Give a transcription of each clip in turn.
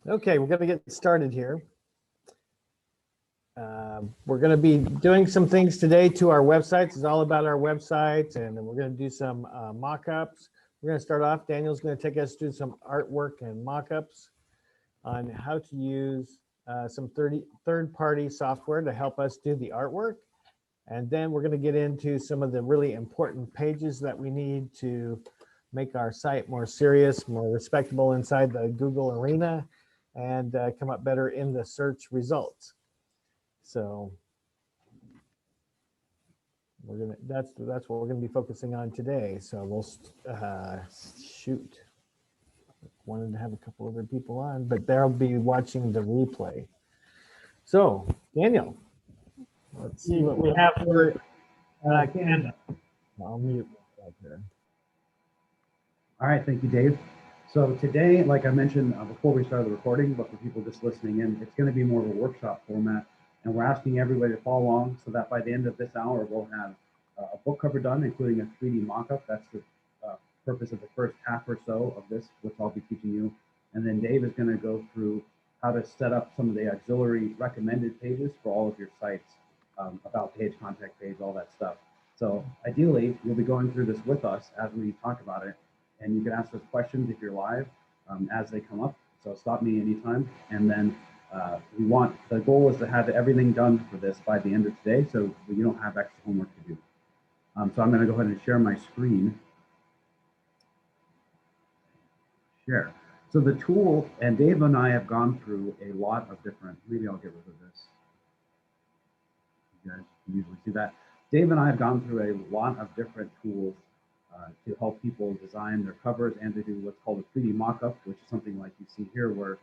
Okay, we're going to get started here. We're going to be doing some things today to our websites. It's all about our websites, and then we're going to do some mock-ups. We're going to start off. Daniel's going to take us through some artwork and mock-ups on how to use some third-party software to help us do the artwork. And then we're going to get into some of the really important pages that we need to make our site more serious, more respectable inside the Google arena, and come up better in the search results. So that's what we're gonna be focusing on today. So we'll shoot. Wanted to have a couple other people on, but they'll be watching the replay. So Daniel, let's see what we have for Canada. I'll mute right there. All right, thank you, Dave. So today, like I mentioned before we started the recording, but for people just listening in, it's going to be more of a workshop format, and we're asking everybody to follow along so that by the end of this hour, we'll have a book cover done, including a 3D mock-up. That's the purpose of the first half or so of this, which I'll be teaching you. And then Dave is going to go through how to set up some of the auxiliary recommended pages for all of your sites, about page, contact page, all that stuff. So ideally, you'll be going through this with us as we talk about it. And you can ask us questions if you're live as they come up. So stop me anytime. And then the goal is to have everything done for this by the end of today, so you don't have extra homework to do. So I'm going to go ahead and share my screen. Share. So the tool, and Dave and I have gone through a lot of different, maybe I'll get rid of this. You guys can usually see that. Dave and I have gone through a lot of different tools to help people design their covers and to do what's called a 3D mock-up, which is something like you see here, where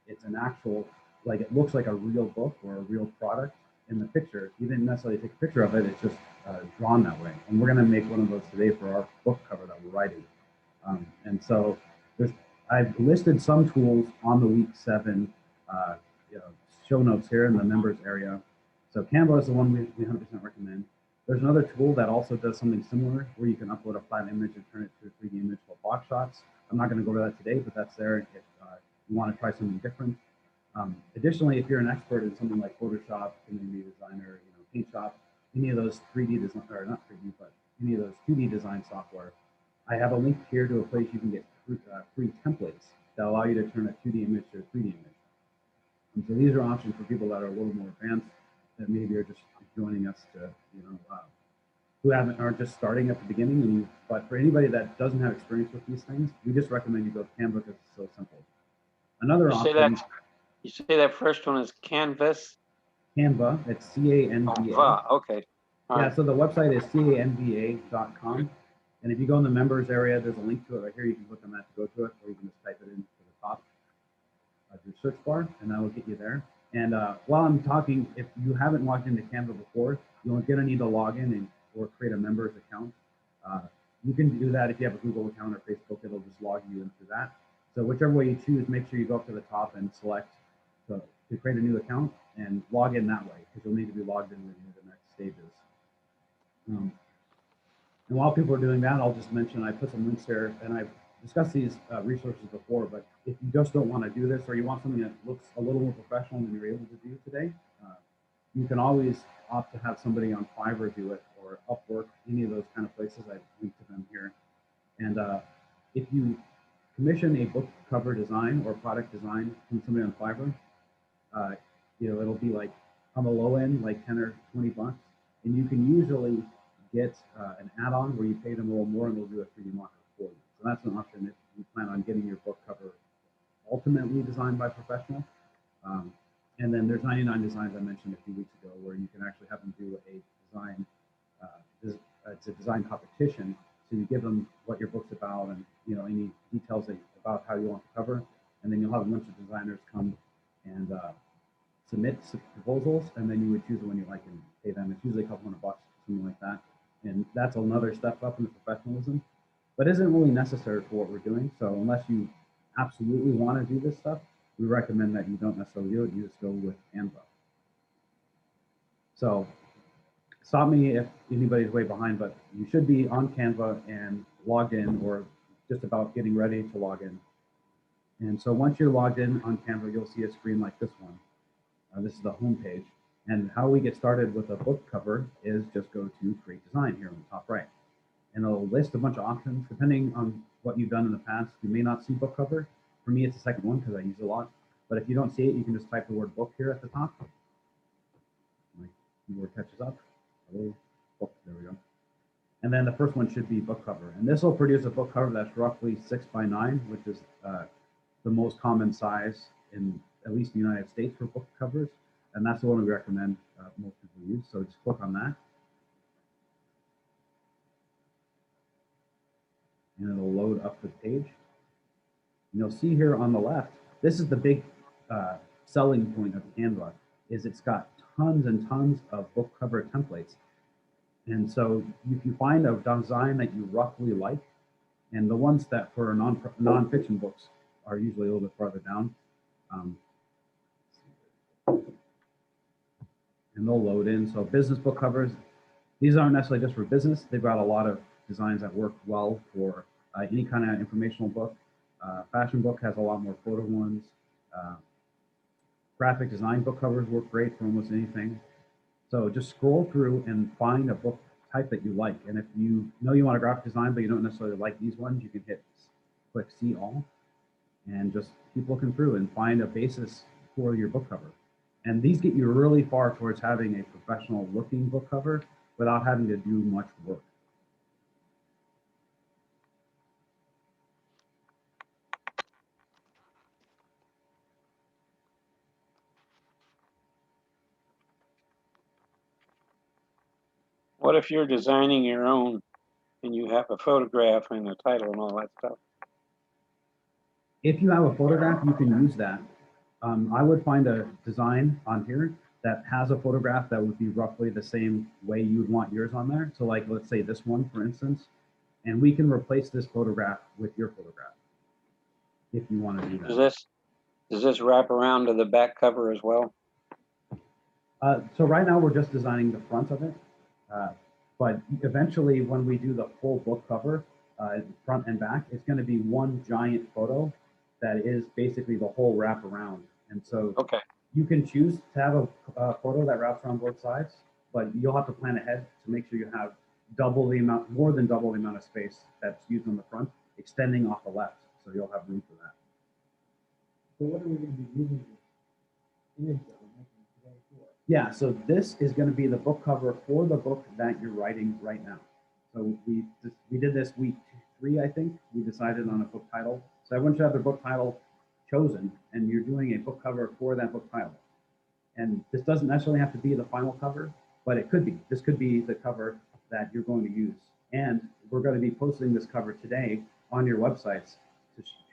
it's an actual, like it looks like a real book or a real product in the picture. You didn't necessarily take a picture of it, it's just drawn that way. And we're gonna make one of those today for our book cover that we're writing. And so I've listed some tools on the week 7 show notes here in the members area. So Canva is the one we 100% recommend. There's another tool that also does something similar where you can upload a flat image and turn it to a 3D image called box shots. I'm not going to go over that today, but that's there if you want to try something different. Additionally, if you're an expert in something like Photoshop, Community Designer, PaintShop, any of those 3D design, or not 3D, but any of those 2D design software, I have a link here to a place you can get free templates that allow you to turn a 2D image to a 3D image. And so these are options for people that are a little more advanced, that maybe are just joining us to, who aren't just starting at the beginning. But for anybody that doesn't have experience with these things, we just recommend you go to Canva because it's so simple. Another option. You say that first one is Canvas? Canva, it's C-A-N-V-A. Canva, okay. Yeah, so the website is canva.com. And if you go in the members area, there's a link to it right here. You can click on that to go to it, or you can just type it into the top of your search bar, and that will get you there. And while I'm talking, if you haven't logged into Canva before, you're going to need to log in or create a members account. You can do that if you have a Google account or Facebook. It'll just log you into that. So whichever way you choose, make sure you go up to the top and select to create a new account and log in that way, because you'll need to be logged in when you do the next stages. And while people are doing that, I'll just mention I put some links here, and I've discussed these resources before, but if you just don't want to do this, or you want something that looks a little more professional than you're able to do today, you can always opt to have somebody on Fiverr do it, or Upwork, any of those kind of places. I've linked to them here. And if you commission a book cover design or product design from somebody on Fiverr, it'll be like on the low end, like 10 or 20 bucks. And you can usually get an add-on where you pay them a little more and they'll do a 3D mock-up for you. So that's an option if you plan on getting your book cover ultimately designed by a professional. And then there's 99 Designs I mentioned a few weeks ago, where you can actually have them do a design. It's a design competition. So you give them what your book's about and any details about how you want the cover, and then you'll have a bunch of designers come and submit proposals, and then you would choose the one you like and pay them. It's usually a couple $100, something like that. And that's another step up in the professionalism, but isn't really necessary for what we're doing. So unless you absolutely want to do this stuff, we recommend that you don't necessarily do it. You just go with Canva. So stop me if anybody's way behind, but you should be on Canva and logged in, or just about getting ready to log in. And so once you're logged in on Canva, you'll see a screen like this one. This is the home page. And how we get started with a book cover is just go to create design here on the top right. And it'll list a bunch of options depending on what you've done in the past. You may not see book cover. For me, it's the second one because I use it a lot. But if you don't see it, you can just type the word book here at the top. My keyboard catches up. Hello, book, there we go. And then the first one should be book cover. And this will produce a book cover that's roughly 6x9, which is the most common size in at least the United States for book covers. And that's the one we recommend most people use. So just click on that. And it'll load up the page. And you'll see here on the left, this is the big selling point of Canva, is it's got tons and tons of book cover templates. And so if you find a design that you roughly like, and the ones that for non-fiction books are usually a little bit farther down, and they'll load in. So business book covers, these aren't necessarily just for business. They've got a lot of designs that work well for any kind of informational book. Fashion book has a lot more photo ones. Graphic design book covers work great for almost anything. So just scroll through and find a book type that you like. And if you know you want a graphic design, but you don't necessarily like these ones, you can click see all and just keep looking through and find a basis for your book cover. And these get you really far towards having a professional looking book cover without having to do much work. What if you're designing your own and you have a photograph and a title and all that stuff? If you have a photograph, you can use that. I would find a design on here that has a photograph that would be roughly the same way you'd want yours on there. So like, let's say this one, for instance, and we can replace this photograph with your photograph if you want to do that. Does this wrap around to the back cover as well? So right now we're just designing the front of it. But eventually when we do the full book cover, front and back, it's going to be one giant photo that is basically the whole wrap around. And so okay, you can choose to have a photo that wraps around both sides, but you'll have to plan ahead to make sure you have more than double the amount of space that's used on the front, extending off the left. So you'll have room for that. So what are we going to be using this image that we're making today for? Yeah, so this is going to be the book cover for the book that you're writing right now. So we did this week 3, I think. We decided on a book title. So everyone should have their book title chosen, and you're doing a book cover for that book title. And this doesn't necessarily have to be the final cover, but it could be. This could be the cover that you're going to use. And we're going to be posting this cover today on your websites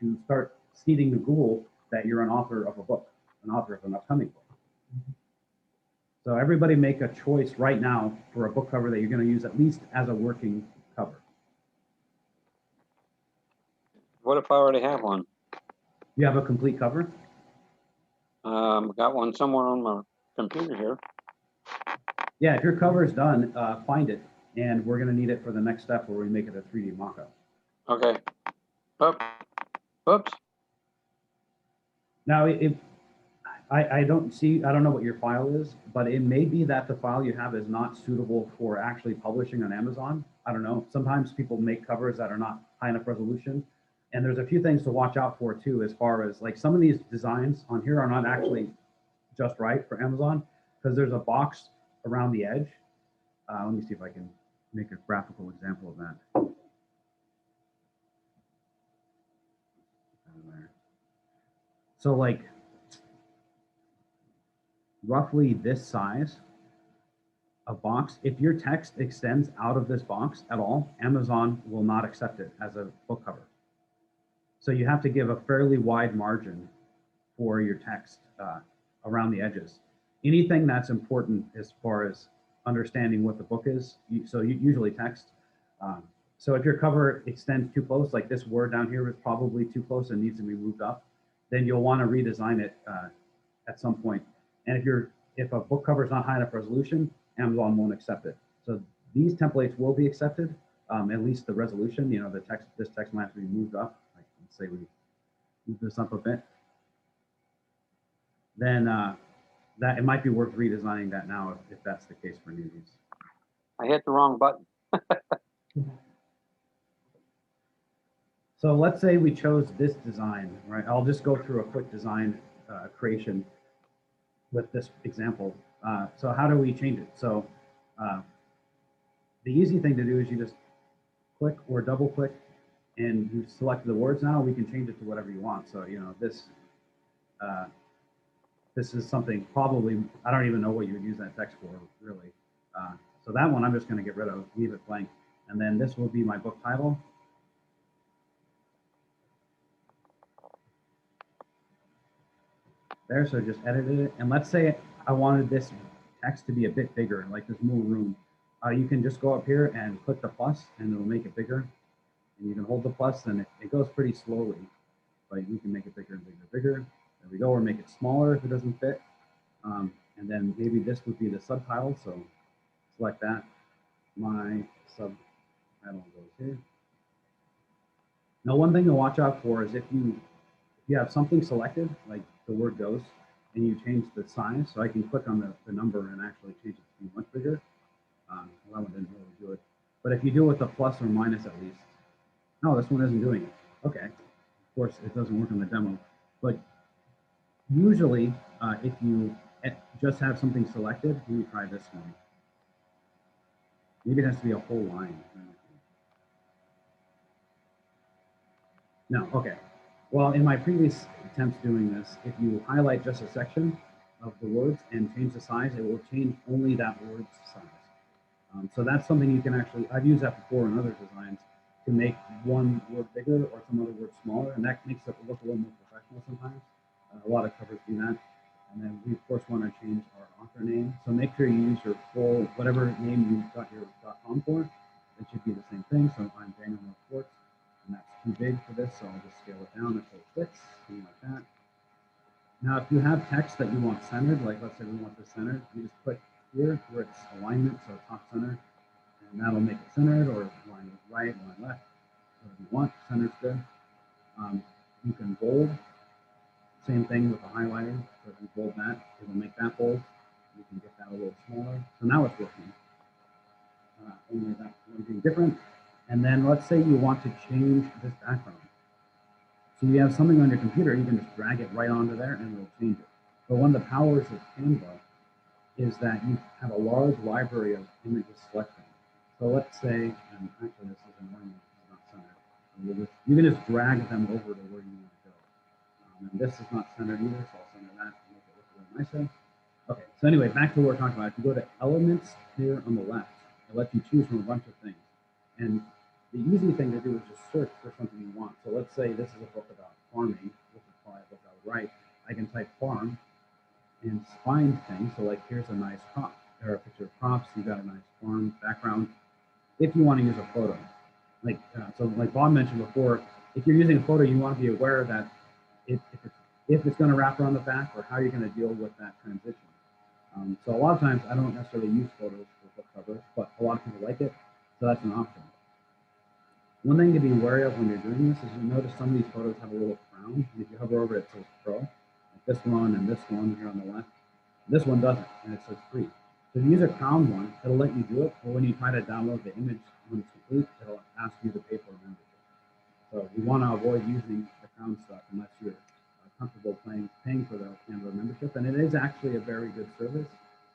to start seeding the Google that you're an author of a book, an author of an upcoming book. Mm-hmm. So everybody make a choice right now for a book cover that you're going to use at least as a working cover. What if I already have one? You have a complete cover? Got one somewhere on my computer here. Yeah, if your cover is done, find it, and we're going to need it for the next step where we make it a 3D mockup. Okay. Oops. Now, I don't know what your file is, but it may be that the file you have is not suitable for actually publishing on Amazon. I don't know. Sometimes people make covers that are not high enough resolution. And there's a few things to watch out for too, as far as like some of these designs on here are not actually just right for Amazon because there's a box around the edge. Let me see if I can make a graphical example of that. So like roughly this size of box, if your text extends out of this box at all, Amazon will not accept it as a book cover. So you have to give a fairly wide margin for your text around the edges. Anything that's important as far as understanding what the book is, usually text. So if your cover extends too close, like this word down here is probably too close and needs to be moved up, then you'll want to redesign it at some point. And if a book cover is not high enough resolution, Amazon won't accept it. So these templates will be accepted, at least the resolution. You know, this text might have to be moved up. Like let's say we move this up a bit, then that it might be worth redesigning that now if that's the case for newbies. I hit the wrong button. So let's say we chose this design, right? I'll just go through a quick design creation with this example. So how do we change it? So the easy thing to do is you just click or double click and you select the words now. We can change it to whatever you want. So, you know, this is something probably, I don't even know what you would use that text for, really. So that one I'm just going to get rid of, leave it blank. And then this will be my book title. There, so just edited it. And let's say I wanted this text to be a bit bigger, like there's more room. You can just go up here and click the plus and it'll make it bigger. And you can hold the plus and it goes pretty slowly, but you can make it bigger and bigger and bigger. There we go, or make it smaller if it doesn't fit. And then maybe this would be the subtitle. So select that. My subtitle goes here. Now, one thing to watch out for is if you have something selected, like the word goes, and you change the size, so I can click on the number and actually change it to be much bigger. Well, that one didn't really do it. But if you do it with a plus or minus at least, no, this one isn't doing it. Okay, of course it doesn't work on the demo, but usually if you just have something selected, let me try this one. Maybe it has to be a whole line. No, okay. Well, in my previous attempts doing this, if you highlight just a section of the words and change the size, it will change only that word's size. So that's something you can actually, I've used that before in other designs to make one word bigger or some other word smaller, and that makes it look a little more professional sometimes. A lot of covers do that. And then we, of course, want to change our author name. So make sure you use your full, whatever name you got your .com for. It should be the same thing. So I'm Daniel Reports, and that's too big for this, so I'll just scale it down until it fits, something like that. Now, if you have text that you want centered, like let's say we want this centered, you just click here where it's alignment, so top center, and that'll make it centered, or line right, line left, whatever you want. Center's good. You can bold. Same thing with the highlighter. So if you bold that, it will make that bold. You can get that a little smaller. So now it's working. Only that one thing different. And then let's say you want to change this background. So you have something on your computer, you can just drag it right onto there and it'll change it. But one of the powers of Canva is that you have a large library of images selection. So let's say, and actually this is annoying, it's not centered. You can just drag them over to where you want to go. And this is not centered either, so I'll center that and make it look a little nicer. Okay, so anyway, back to what we're talking about. If you go to elements here on the left, it lets you choose from a bunch of things. And the easy thing to do is just search for something you want. So let's say this is a book about farming. This is probably a book I would write. I can type farm and find things. So like here's a nice crop, or a picture of crops. You got a nice farm background. If you want to use a photo, like so like Bob mentioned before, if you're using a photo, you want to be aware that if it's going to wrap around the back, or how you're going to deal with that transition. So a lot of times I don't necessarily use photos for book covers, but a lot of people like it, so that's an option. One thing to be wary of when you're doing this is you notice some of these photos have a little crown, and if you hover over it, it says Pro, like this one and this one here on the left. This one doesn't, and it says free. So if you use a crown one, it'll let you do it, but when you try to download the image when it's complete, it'll ask you to pay for a membership. So we want to avoid using the crown stuff unless you're comfortable paying for the Canva membership, and it is actually a very good service.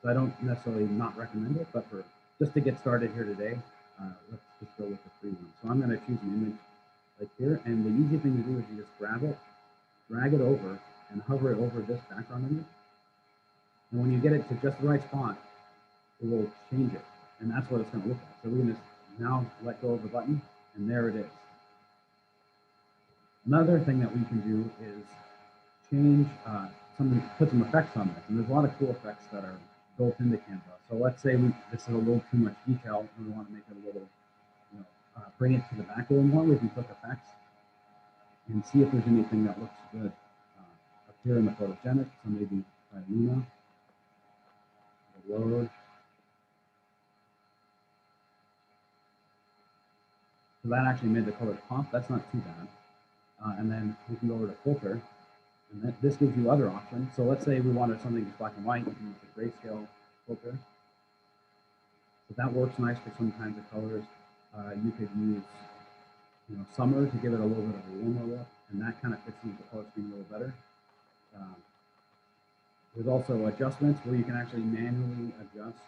So I don't necessarily not recommend it, but for just to get started here today, let's just go with the free one. So I'm going to choose an image like here, and the easy thing to do is you just grab it, drag it over, and hover it over this background image. And when you get it to just the right spot, it will change it, and that's what it's going to look like. So we're going to now let go of the button, and there it is. Another thing that we can do is change put some effects on this, and there's a lot of cool effects that are built into Canva. So let's say this is a little too much detail, and we want to make it a little, bring it to the back a little more. We can click effects and see if there's anything that looks good up here in the photogenic. So maybe try Luna, load. So that actually made the colors pop. That's not too bad. and then we can go over to filter, and this gives you other options. So let's say we wanted something just black and white, you can use the grayscale filter. So that works nice for some kinds of colors. You could use, summer to give it a little bit of a warmer look, and that kind of fits into the color scheme a little better. There's also adjustments where you can actually manually adjust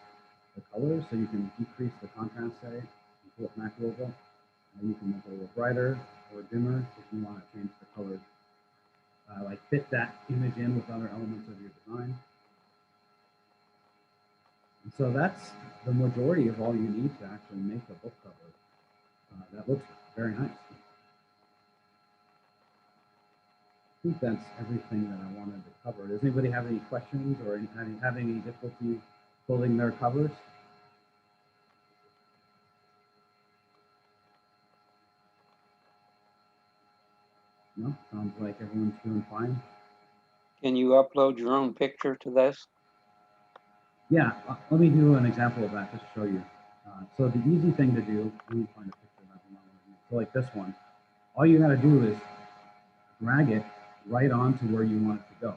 the colors, so you can decrease the contrast, say, and pull it back a little bit. You can make it a little brighter or dimmer if you want to change the colors, like fit that image in with other elements of your design. And so that's the majority of all you need to actually make a book cover. That looks very nice. I think that's everything that I wanted to cover. Does anybody have any questions or have any difficulty building their covers? No, sounds like everyone's doing fine. Can you upload your own picture to this? Yeah, let me do an example of that just to show you. So the easy thing to do, let me find a picture that I want to use. So like this one, all you got to do is drag it right onto where you want it to go.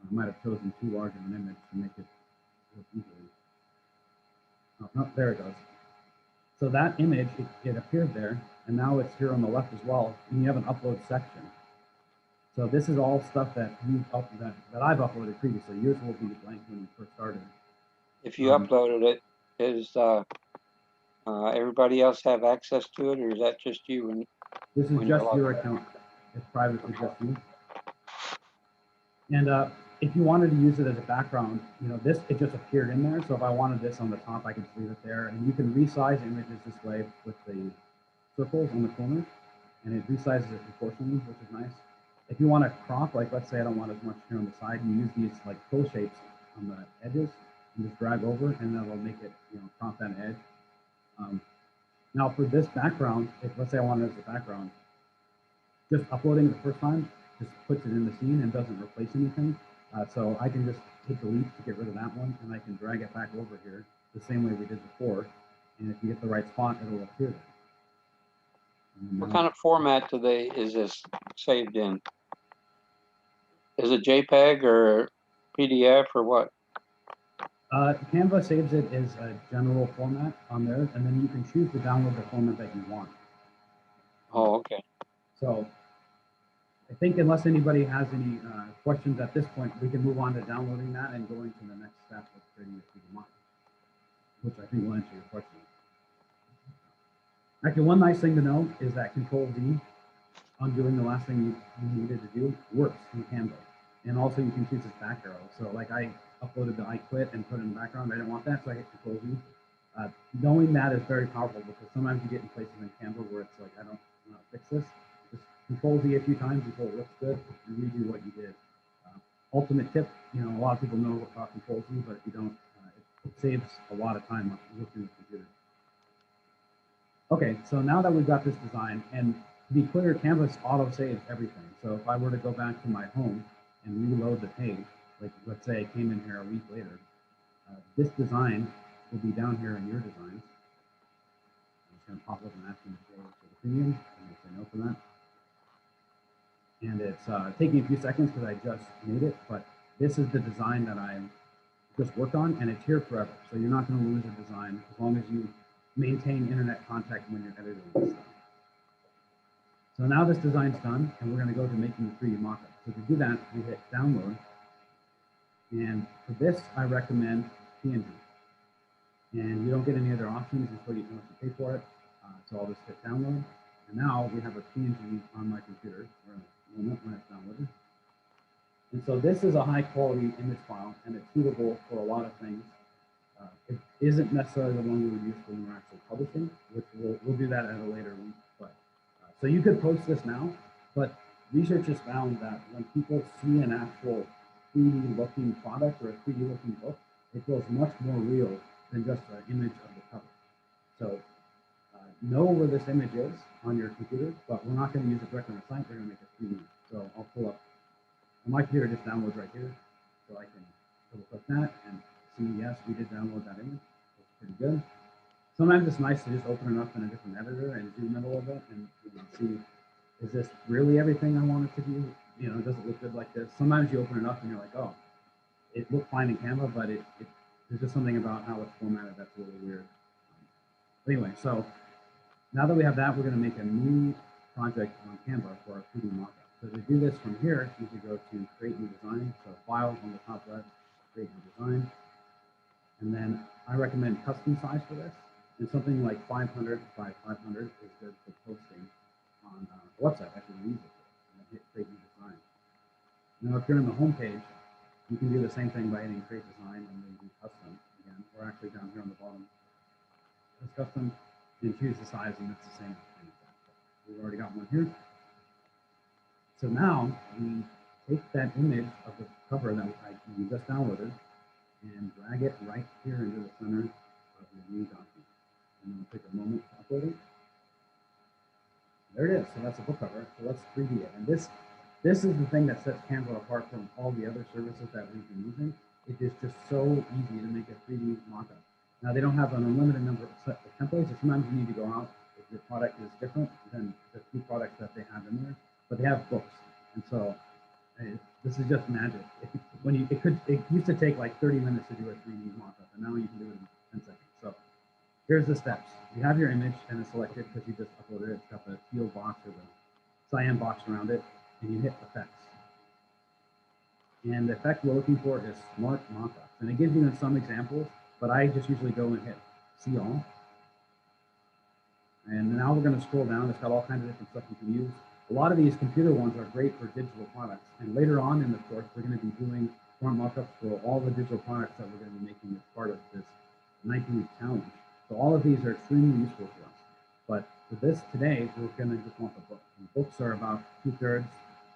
I might have chosen too large of an image to make it look easily. Oh, no, there it goes. So that image, it appeared there, and now it's here on the left as well, and you have an upload section. So this is all stuff that that I've uploaded previously. Yours will be blank when you first started. If you uploaded it, is everybody else have access to it, or is that just you? And this is just your account. It's private to just you. And if you wanted to use it as a background, it just appeared in there. So if I wanted this on the top, I can just leave it there. And you can resize images this way with the circles on the corners, and it resizes it proportionally, which is nice. If you want to crop, like let's say I don't want as much here on the side, you use these like toe shapes on the edges and just drag over, and that'll make it, crop that edge. Now for this background, if let's say I want it as a background, just uploading it the first time just puts it in the scene and doesn't replace anything. So I can just hit delete to get rid of that one, and I can drag it back over here the same way we did before. And if you get the right spot, it'll appear there. what kind of format is this saved in? Is it JPEG or PDF or what? Canva saves it as a general format on there, and then you can choose to download the format that you want. Oh, okay. So I think unless anybody has any questions at this point, we can move on to downloading that and going to the next step of creating a 3D model, which I think will answer your question. Actually, one nice thing to know is that Control-Z, undoing the last thing you needed to do, works in Canva. And also you can choose this back arrow. So like I uploaded the I quit and put it in the background. I didn't want that, so I hit Control-Z. Knowing that is very powerful because sometimes you get in places in Canva where it's like, I don't want to fix this. Just Control-Z a few times until it looks good and redo what you did. Ultimate tip, a lot of people know about Control-Z, but if you don't, it saves a lot of time looking at the computer. Okay, so now that we've got this design, and to be clear, Canvas auto-saves everything. So if I were to go back to my home and reload the page, like let's say I came in here a week later, this design will be down here in your designs. I'm just going to pop up and ask you for the premium. I'm going to say no for that. And it's taking a few seconds because I just made it, but this is the design that I just worked on, and it's here forever. So you're not going to lose a design as long as you maintain internet contact when you're editing this stuff. So now this design's done, and we're going to go to making the 3D mockup. So to do that, we hit download. And for this, I recommend PNG. And you don't get any other options until you pay for it. So I'll just hit download. And now we have a PNG on my computer when it's downloaded. And so this is a high quality image file, and it's suitable for a lot of things. It isn't necessarily the one we would use when we're actually publishing, which we'll do that at a later week. But so you could post this now, but research has found that when people see an actual 3D looking product or a 3D looking book, it feels much more real than just an image of the cover. So know where this image is on your computer, but we're not going to use it directly on the site. We're going to make it 3D. So I'll pull up on my computer, just downloads right here, so I can double click that and see, yes, we did download that image. That's pretty good. sometimes it's nice to just open it up in a different editor and zoom in a little bit and you can see, is this really everything I want it to be? You know, does it look good like this? Sometimes you open it up and you're like, oh, it looked fine in Canva, but there's just something about how it's formatted that's a little weird. Anyway, so now that we have that, we're going to make a new project on Canva for our 3D mockup. So to do this from here, you can go to create new design. So file on the top left, create new design. And then I recommend custom size for this. And something like 500 by 500 is good for posting on the website. I can use it. And then hit create new design. Now, if you're on the home page, you can do the same thing by hitting create design and then do custom again. We're actually down here on the bottom. It's custom and choose the size, and it's the same thing. We've already got one here. So now we take that image of the cover that we just downloaded and drag it right here into the center of your new document. And then we'll take a moment to upload it. There it is. So that's a book cover. So let's 3D it. And this is the thing that sets Canva apart from all the other services that we've been using. It is just so easy to make a 3D mockup. Now they don't have an unlimited number of templates, so sometimes you need to go out if your product is different than the few products that they have in there. But they have books, and so this is just magic. It used to take like 30 minutes to do a 3D mockup, and now you can do it in 10 seconds. So here's the steps. You have your image and it's selected because you just uploaded it. It's got the teal box or the cyan box around it, and you hit effects. And the effect we're looking for is smart mockups, and it gives you some examples. But I just usually go and hit see all. And now we're going to scroll down. It's got all kinds of different stuff you can use. A lot of these computer ones are great for digital products. And later on in the course, we're going to be doing smart mockups for all the digital products that we're going to be making as part of this 19-week challenge. So all of these are extremely useful to us. But for this today, we're going to just want the book. And books are about 2/3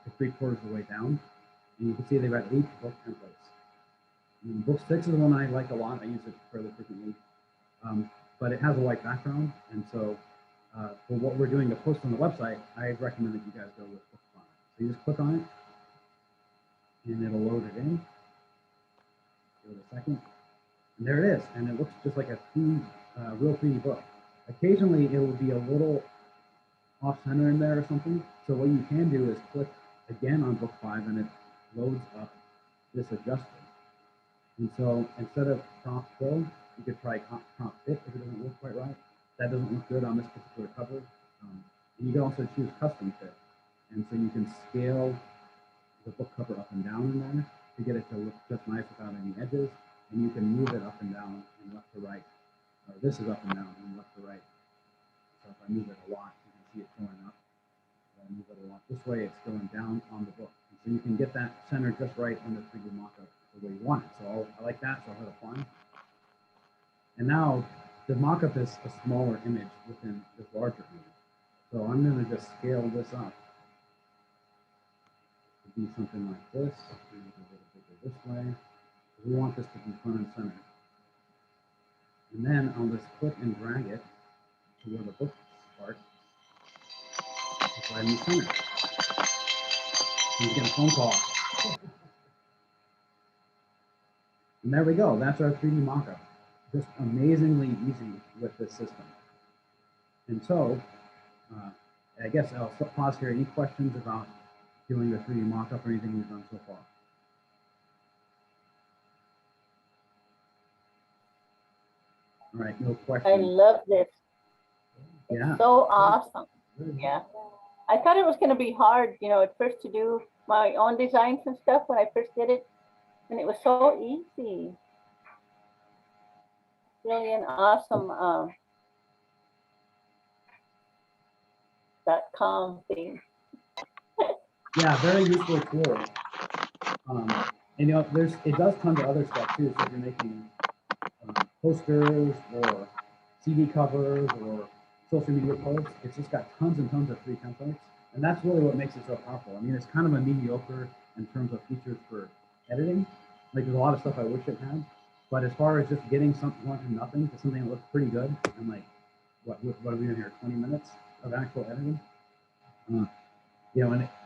to 3/4 of the way down. And you can see they've got 8 book templates. And book 6 is one I like a lot. I use it fairly frequently, but it has a white background. And so for what we're doing to post on the website, I recommend that you guys go with book 5. So you just click on it and it'll load it in. Give it a second. And there it is. And it looks just like a real 3D book. Occasionally it will be a little off center in there or something. So what you can do is click again on book 5 and it loads up this adjustment. And so instead of crop fill, you could try crop fit if it doesn't look quite right. That doesn't look good on this particular cover. And you can also choose custom fit. And so you can scale the book cover up and down in there to get it to look just nice without any edges. And you can move it up and down and left to right. Or this is up and down and left to right. So if I move it a lot, you can see it going up. If I move it a lot this way, it's going down on the book. And so you can get that center just right on the 3D mockup the way you want it. So I like that, so I'll hit apply. And now the mockup is a smaller image within this larger image. So I'm going to just scale this up to be something like this, maybe a little bigger this way. We want this to be front and center. And then I'll just click and drag it to where the book starts, right in the center. And you get a phone call. And there we go. That's our 3D mockup. Just amazingly easy with this system. And so, I guess I'll pause here. Any questions about doing the 3D mockup or anything we've done so far? All right, no questions. I love this. Yeah. So awesome. Yeah. I thought it was going to be hard, at first to do my own designs and stuff when I first did it. And it was so easy. Really an awesome .com thing. Yeah, very useful tool. And it does tons of other stuff too. So if you're making posters or CD covers or social media posts, it's just got tons and tons of free templates. And that's really what makes it so powerful. I mean, it's kind of a mediocre in terms of features for editing. Like there's a lot of stuff I wish it had. But as far as just getting something going from nothing to something that looks pretty good, and like, what are we in here, 20 minutes of actual editing? And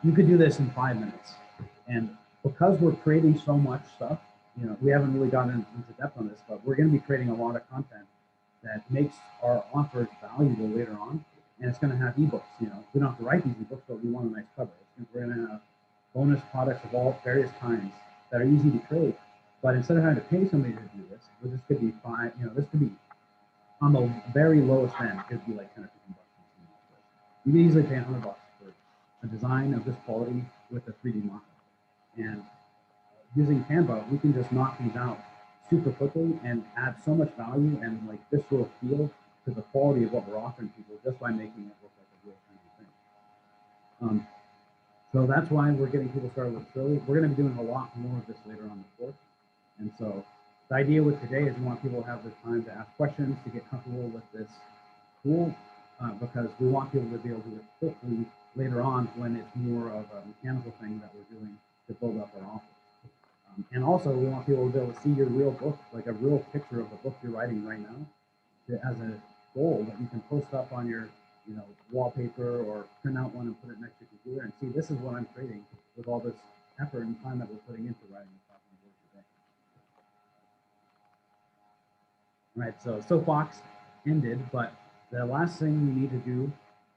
you could do this in 5 minutes. And because we're creating so much stuff, we haven't really gotten into depth on this, but we're going to be creating a lot of content that makes our offers valuable later on. And it's going to have ebooks. You know, we don't have to write these ebooks, but we want a nice cover. We're going to have bonus products of all various kinds that are easy to trade. But instead of having to pay somebody to do this, well, this could be fine. You know, this could be on the very lowest end. It could be like 10 or 15 bucks. You can easily pay $100 for a design of this quality with a 3D model. And using Canva, we can just knock these out super quickly and add so much value and like visceral feel to the quality of what we're offering people just by making it look like a real kind of thing. So that's why we're getting people started with Trilly. We're going to be doing a lot more of this later on the course. And so the idea with today is we want people to have the time to ask questions, to get comfortable with this tool, because we want people to be able to do it quickly later on when it's more of a mechanical thing that we're doing to build up our office. And also we want people to be able to see your real book, like a real picture of the book you're writing right now, as a goal that you can post up on your wallpaper or print out one and put it next to your computer and see this is what I'm creating with all this effort and time that we're putting into writing this document today. Right, so soapbox ended, but the last thing we need to do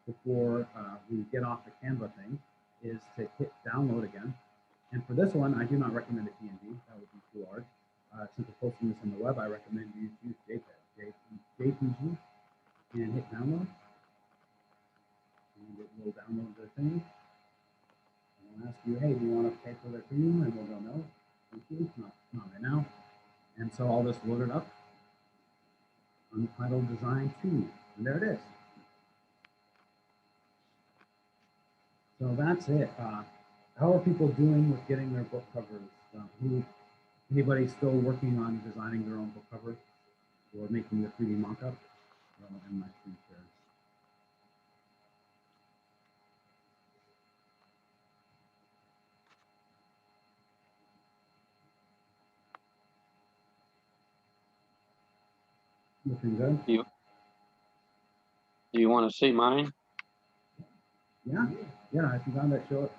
before we get off the Canva thing is to hit download again. And for this one, I do not recommend a PNG. That would be too large. Since we're posting this on the web, I recommend you use JPEG, JPG, and hit download. And it will download the thing. And it'll ask you, hey, do you want to pay for the premium? And we'll go, no, thank you, not right now. And so I'll just load it up. Untitled Design 2, and there it is. So that's it. How are people doing with getting their book covers? Anybody still working on designing their own book cover or making the 3D mock-up? And my screen share. Looking good? Do you want to see mine? Yeah, if you found that, show it.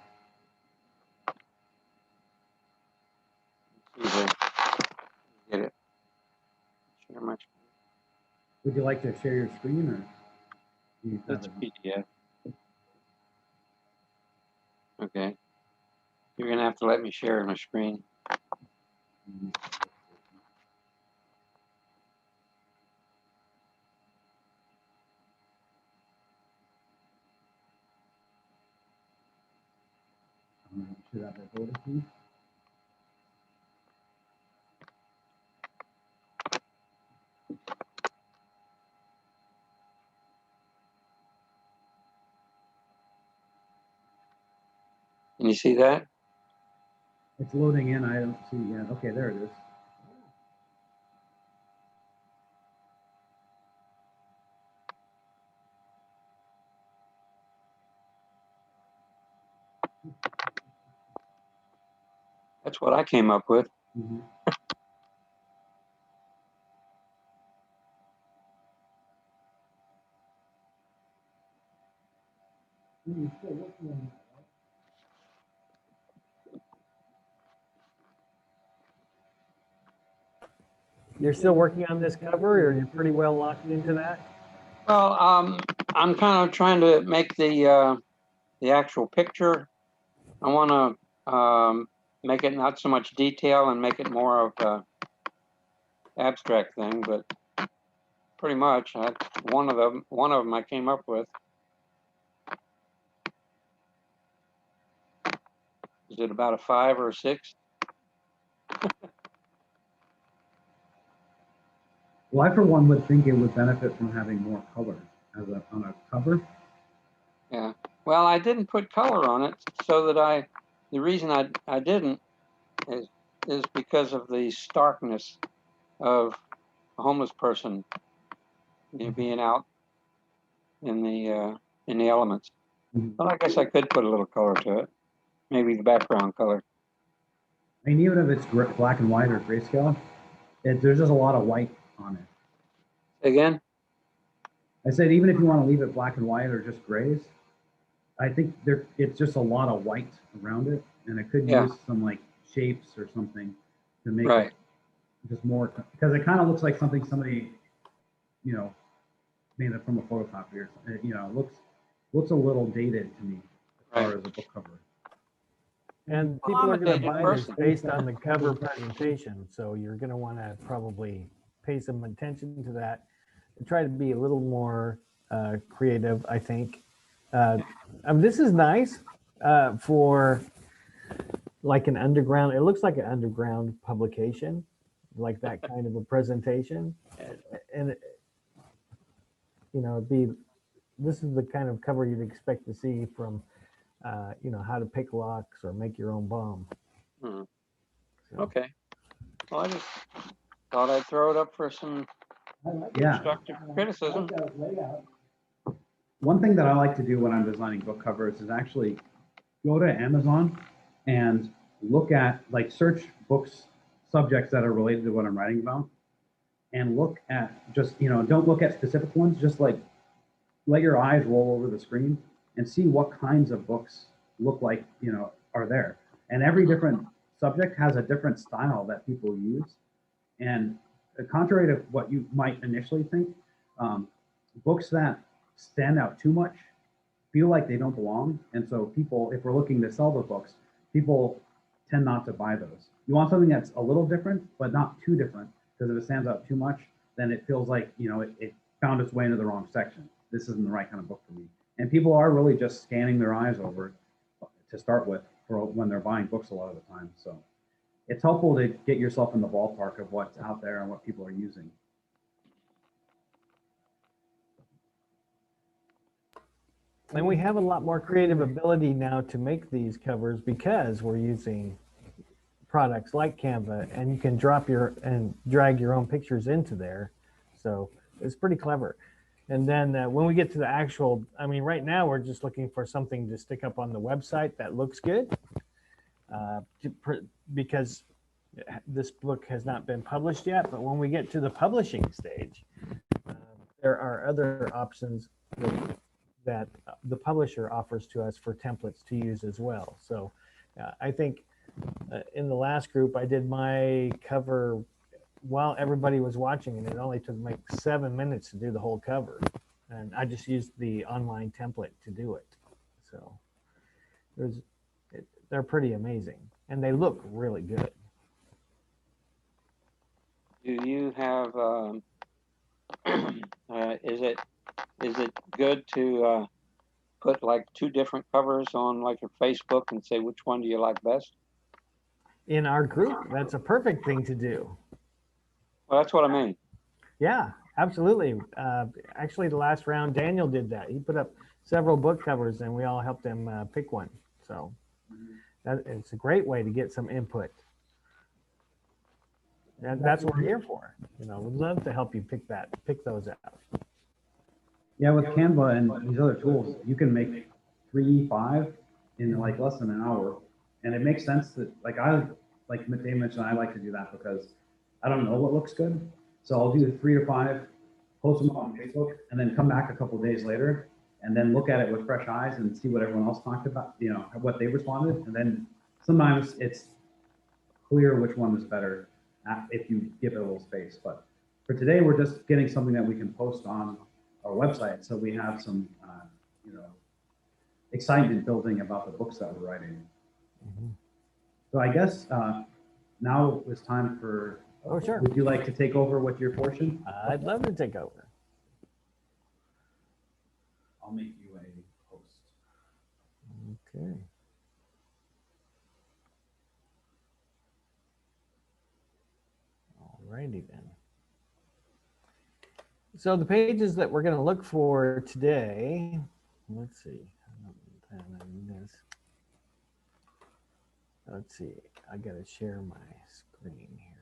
Let's see here. Get it. Share my screen. Would you like to share your screen or do you have It's it? PDF. Okay. You're gonna have to let me share my screen. Should have that voted to you? Can you see that? It's loading in. I don't see it yet. Okay, there it is. That's what I came up with. Mm-hmm. You're still working on this cover, or you're pretty well locked into that? Well, I'm kind of trying to make the actual picture. I want to make it not so much detail and make it more of a abstract thing, but pretty much one of them I came up with. Is it about a 5 or a 6? Well, I for one would think it would benefit from having more color on a cover. Yeah. Well, I didn't put color on it, so that the reason I didn't is because of the starkness of a homeless person, being out in the elements. Mm-hmm. Well, I guess I could put a little color to it, maybe the background color. I mean, even if it's black and white or grayscale, there's just a lot of white on it. Again? I said, even if you want to leave it black and white or just grays, I think it's just a lot of white around it, and it could use some like shapes or something to make it just more, because it kind of looks like something somebody, you know, made it from a photocopier. You know, looks a little dated to me as far as a book cover. And Well, people I'm are a going to dated buy this person. based on the cover presentation. So you're going to want to probably pay some attention to that and try to be a little more creative, I think. This is nice for like an underground, it looks like an underground publication, like that kind of a presentation. And, you know, this is the kind of cover you'd expect to see from, you know, how to pick locks or make your own bomb. Mhm. So, Okay. Well, I just thought I'd throw it up for some Yeah. constructive criticism. One thing that I like to do when I'm designing book covers is actually go to Amazon and look at, like, search books, subjects that are related to what I'm writing about, and look at just, you know, don't look at specific ones, just like let your eyes roll over the screen and see what kinds of books look like, you know, are there. And every different subject has a different style that people use. And contrary to what you might initially think, books that stand out too much feel like they don't belong. And so people, if we're looking to sell the books, people tend not to buy those. You want something that's a little different, but not too different, because if it stands out too much, then it feels like, you know, it found its way into the wrong section. This isn't the right kind of book for me. And people are really just scanning their eyes over to start with for when they're buying books a lot of the time. So it's helpful to get yourself in the ballpark of what's out there and what people are using. and we have a lot more creative ability now to make these covers because we're using products like Canva, and you can drop and drag your own pictures into there. So it's pretty clever. And then when we get to the actual, I mean, right now we're just looking for something to stick up on the website that looks good, because this book has not been published yet. But when we get to the publishing stage, there are other options that the publisher offers to us for templates to use as well. So I think in the last group, I did my cover while everybody was watching, and it only took like 7 minutes to do the whole cover. And I just used the online template to do it. So they're pretty amazing, and they look really good. Do you have, is it good to put like 2 different covers on like your Facebook and say, which one do you like best? In our group, that's a perfect thing to do. Well, that's what I mean. Yeah, absolutely. Actually, the last round, Daniel did that. He put up several book covers, and we all helped him pick one. So it's a great way to get some input. And that's what we're here for. You know, we'd love to help you pick those out. Yeah, with Canva and these other tools, you can make 3, 5 in like less than an hour. And it makes sense that, like Dave mentioned, I like to do that because I don't know what looks good. So I'll do 3 to 5, post them on Facebook, and then come back a couple of days later and then look at it with fresh eyes and see what everyone else talked about, you know, what they responded. And then sometimes it's clear which one is better if you give it a little space. But for today, we're just getting something that we can post on our website, so we have some, you know, excitement building about the books that we're writing. Mm-hmm. So I guess now it's time for. Oh, sure. Would you like to take over with your portion? I'd love to take over. I'll make you a host. Okay. Alrighty then. So the pages that we're going to look for today, let's see. Let's see. I got to share my screen here.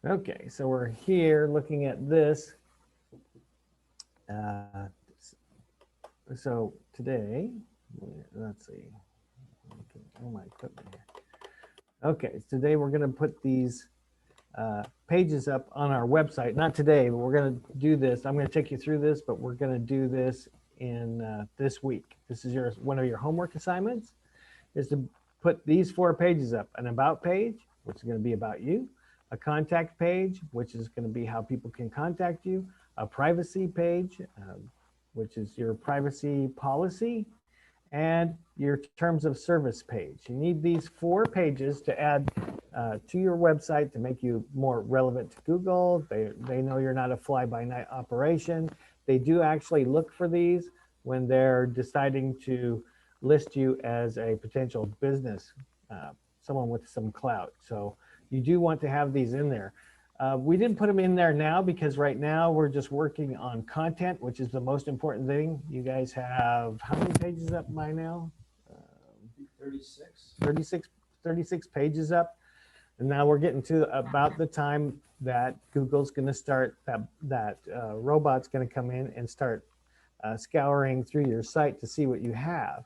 Okay, so we're here looking at this. So today, let's see. Oh, my equipment here. Okay, so today we're going to put these pages up on our website. Not today, but we're going to do this. I'm going to take you through this, but we're going to do this in this week. This is one of your homework assignments, is to put these 4 pages up: an about page, which is going to be about you; a contact page, which is going to be how people can contact you; a privacy page, which is your privacy policy; and your terms of service page. You need these 4 pages to add to your website to make you more relevant to Google. They know you're not a fly-by-night operation. They do actually look for these when they're deciding to list you as a potential business, someone with some clout. So you do want to have these in there. We didn't put them in there now because right now we're just working on content, which is the most important thing. You guys have how many pages up by now? 36. 36 pages up. And now we're getting to about the time that Google's going to start, that robot's going to come in and start scouring through your site to see what you have.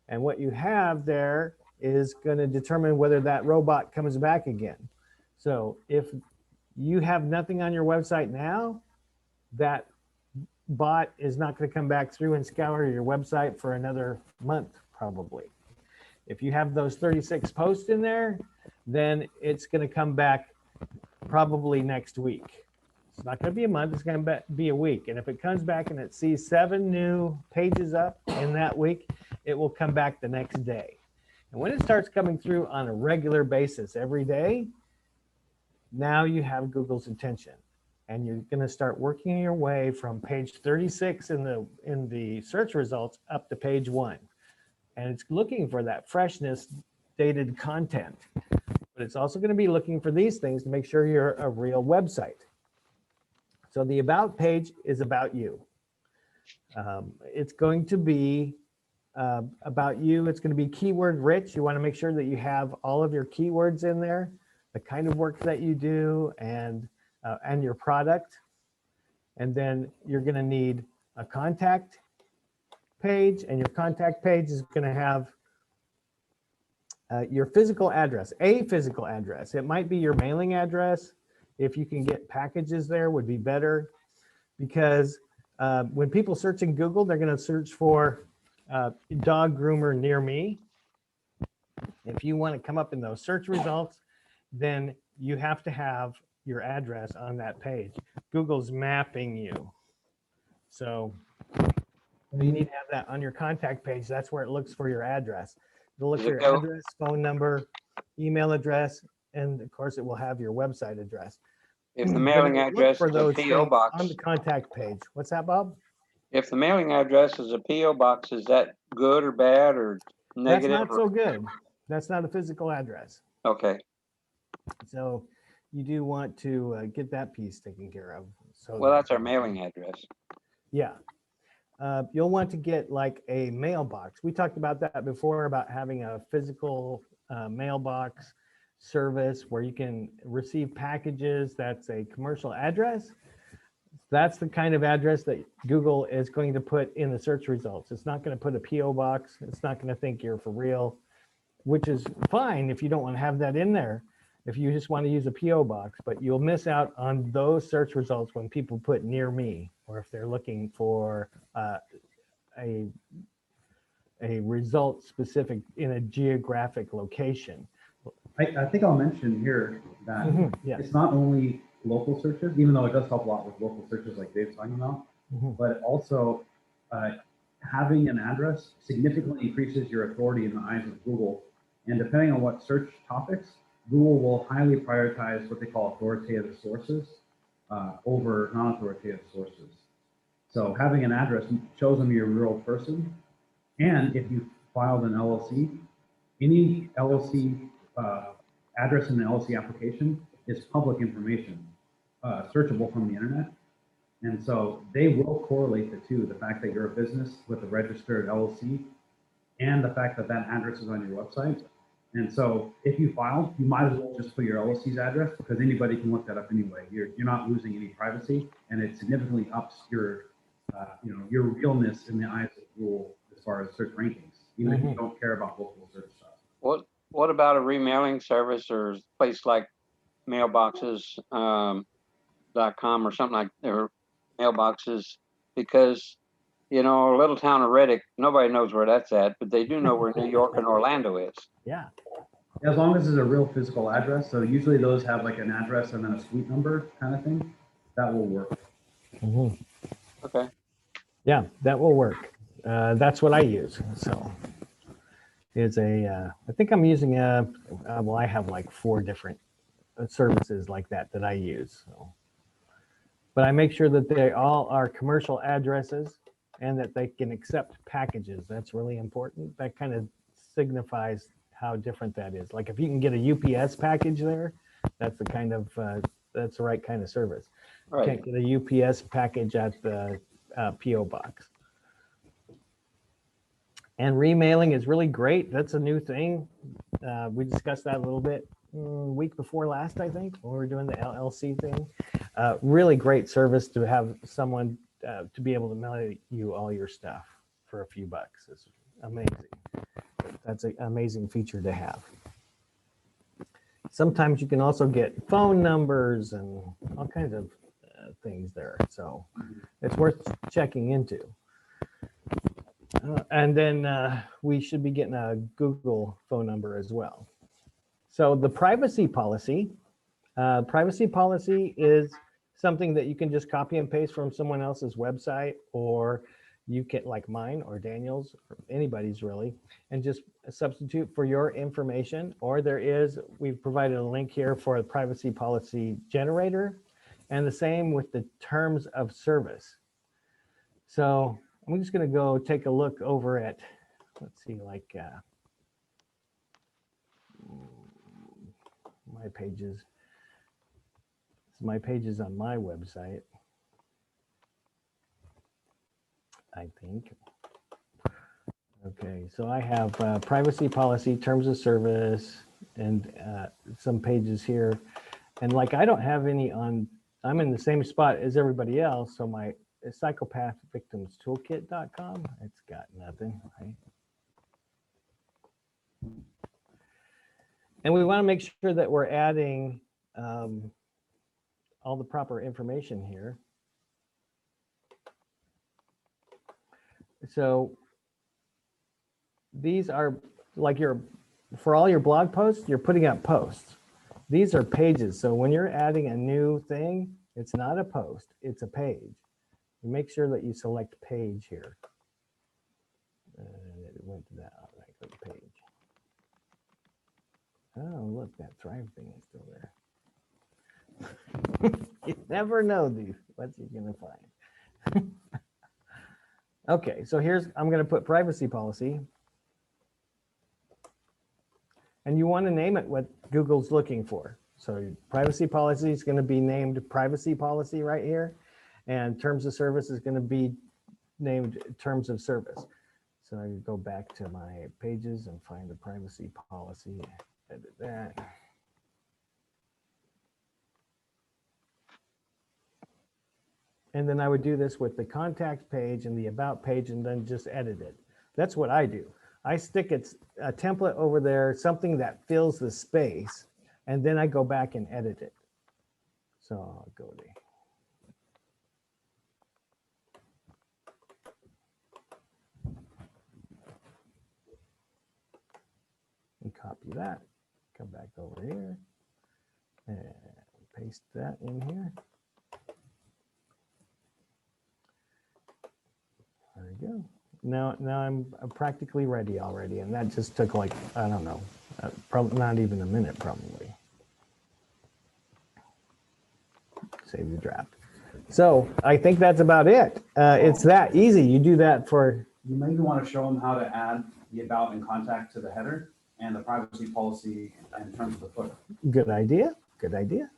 And what you have there is going to determine whether that robot comes back again. So if you have nothing on your website now, that bot is not going to come back through and scour your website for another month, probably. If you have those 36 posts in there, then it's going to come back probably next week. It's not going to be a month, it's going to be a week. And if it comes back and it sees 7 new pages up in that week, it will come back the next day. And when it starts coming through on a regular basis every day, now you have Google's attention. And you're going to start working your way from page 36 in the search results up to page 1. And it's looking for that freshness, dated content. But it's also going to be looking for these things to make sure you're a real website. So the about page is about you. It's going to be about you. It's going to be keyword rich. You want to make sure that you have all of your keywords in there, the kind of work that you do, and your product. And then you're going to need a contact page, and your contact page is going to have your physical address, a physical address. It might be your mailing address. If you can get packages there, would be better, because when people search in Google, they're going to search for dog groomer near me. If you want to come up in those search results, then you have to have your address on that page. Google's mapping you. So you need to have that on your contact page. That's where it looks for your address. It'll look for your address, phone number, email address, and of course it will have your website address. If the mailing address for is a those PO things box, on the contact page. What's that, Bob? if the mailing address is a PO box, is that good or bad or That's negative? not so good. That's not a physical address. Okay. So you do want to get that piece taken care of. So Well, that's our mailing address. Yeah. You'll want to get like a mailbox. We talked about that before, about having a physical mailbox service where you can receive packages. That's a commercial address. That's the kind of address that Google is going to put in the search results. It's not going to put a PO box. It's not going to think you're for real, which is fine if you don't want to have that in there, if you just want to use a PO box. But you'll miss out on those search results when people put near me, or if they're looking for a result specific in a geographic location. I think I'll mention here that Yeah. it's not only local searches, even though it does help a lot with local searches like Dave's talking about, but also having an address significantly increases your authority in the eyes of Google. And depending on what search topics, Google will highly prioritize what they call authoritative sources over non-authoritative sources. So having an address shows them you're a real person. And if you filed an LLC, any LLC address in the LLC application is public information, searchable from the internet. And so they will correlate the two, the fact that you're a business with a registered LLC and the fact that that address is on your website. And so if you file, you might as well just put your LLC's address, because anybody can look that up anyway. You're not losing any privacy, and it significantly ups your your realness in the eyes of Google as far as search rankings, even if you don't care about local search stuff. What about a remailing service or a place like mailboxes.com or something like their mailboxes? Because you know, a little town of Reddick, nobody knows where that's at, but they do know where New York and Orlando is. Yeah. As long as it's a real physical address. So usually those have like an address and then a suite number kind of thing. That will work. Mhm. Okay. Yeah, that will work. That's what I use. So it's I think I'm using well, I have like 4 different services like that I use. So. But I make sure that they all are commercial addresses and that they can accept packages. That's really important. That kind of signifies how different that is. Like if you can get a UPS package there, that's the kind of, that's the right kind of service. You Right. can't get a UPS package at the PO box. And remailing is really great. That's a new thing. We discussed that a little bit week before last, I think, when we were doing the LLC thing. Really great service to have someone to be able to mail you all your stuff for a few bucks. It's amazing. That's an amazing feature to have. Sometimes you can also get phone numbers and all kinds of things there. So it's worth checking into. And then we should be getting a Google phone number as well. So the privacy policy is something that you can just copy and paste from someone else's website, or you can, like mine or Daniel's, or anybody's really, and just substitute for your information. Or we've provided a link here for a privacy policy generator, and the same with the terms of service. So I'm just going to go take a look over at, let's see, like my pages. My pages on my website, I think. Okay, so I have privacy policy, terms of service, and some pages here. And like I don't have any on, I'm in the same spot as everybody else. So my psychopathvictimstoolkit.com, it's got nothing, right? And we want to make sure that we're adding all the proper information here. So these are like for all your blog posts, you're putting up posts. These are pages. So when you're adding a new thing, it's not a post, it's a page. You make sure that you select page here. And it went to that, right, go to page. Oh, look, that Thrive thing is still there. You never know what you're gonna find. Okay, so I'm gonna put privacy policy. And you wanna name it what Google's looking for. So privacy policy is gonna be named privacy policy right here. And terms of service is gonna be named terms of service. So I can go back to my pages and find the privacy policy, edit that. And then I would do this with the contact page and the about page and then just edit it. That's what I do. I stick a template over there, something that fills the space, and then I go back and edit it. So I'll go to and copy that, come back over here and paste that in here. There we go. Now I'm practically ready already, and that just took like, I don't know, probably not even a minute, probably. Save the draft. So I think that's about it. It's that easy. You do that for. You maybe want to show them how to add the about and contact to the header and the privacy policy in terms of the footer. Good idea. Good idea.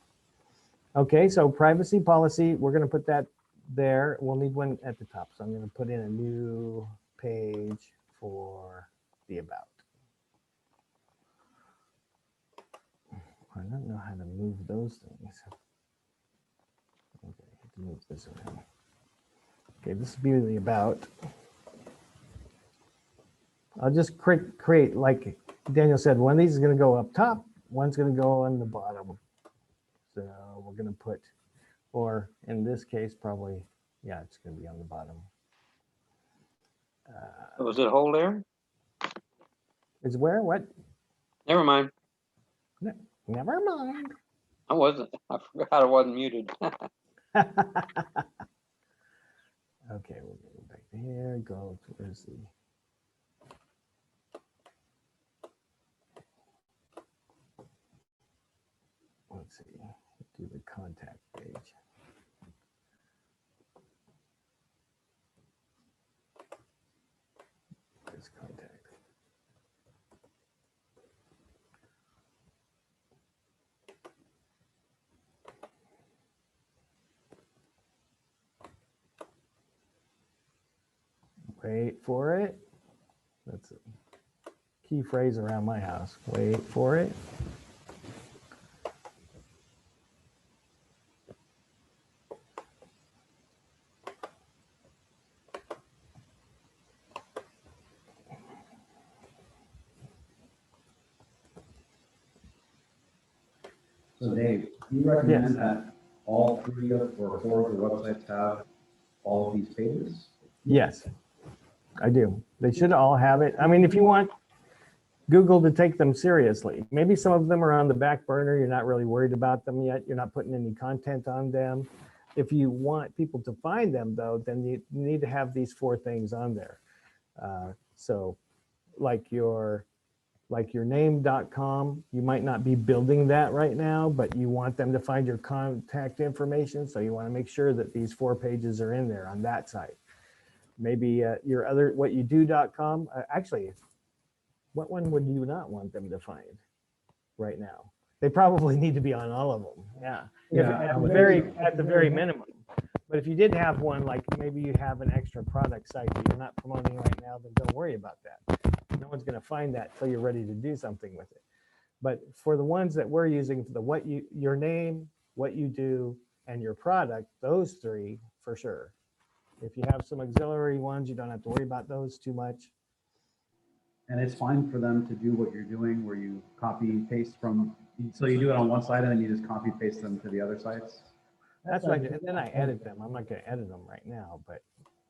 Okay, so privacy policy, we're going to put that there. We'll need one at the top. So I'm going to put in a new page for the about. I don't know how to move those things. Okay, I have to move this around. Okay, this will be the about. I'll just create, like Daniel said, one of these is going to go up top, one's going to go on the bottom. So we're going to put, or in this case, probably, yeah, it's going to be on the bottom. Was it whole there? Is where? What? Never mind. Never mind. I wasn't. I forgot I wasn't muted. Okay, we'll go back to here. Go to where's the let's see, do the contact page. There's contact. Wait for it. That's a key phrase around my house. Wait for it. So Dave, do you recommend that all 3 of or 4 of the websites have all of these pages? Yes, I do. They should all have it. I mean, if you want Google to take them seriously, maybe some of them are on the back burner. You're not really worried about them yet. You're not putting any content on them. If you want people to find them, though, then you need to have these 4 things on there. So like your name.com, you might not be building that right now, but you want them to find your contact information. So you want to make sure that these 4 pages are in there on that site. Maybe your other whatyoudo.com. Actually, what one would you not want them to find right now? They probably need to be on all of them. Yeah. At the very minimum. But if you did have one, like maybe you have an extra product site that you're not promoting right now, then don't worry about that. No one's going to find that till you're ready to do something with it. But for the ones that we're using, for the your name, what you do, and your product, those 3 for sure. If you have some auxiliary ones, you don't have to worry about those too much. And it's fine for them to do what you're doing where you copy and paste from, so you do it on one side and then you just copy paste them to the other sites? That's what I do. And then I edit them. I'm not going to edit them right now, but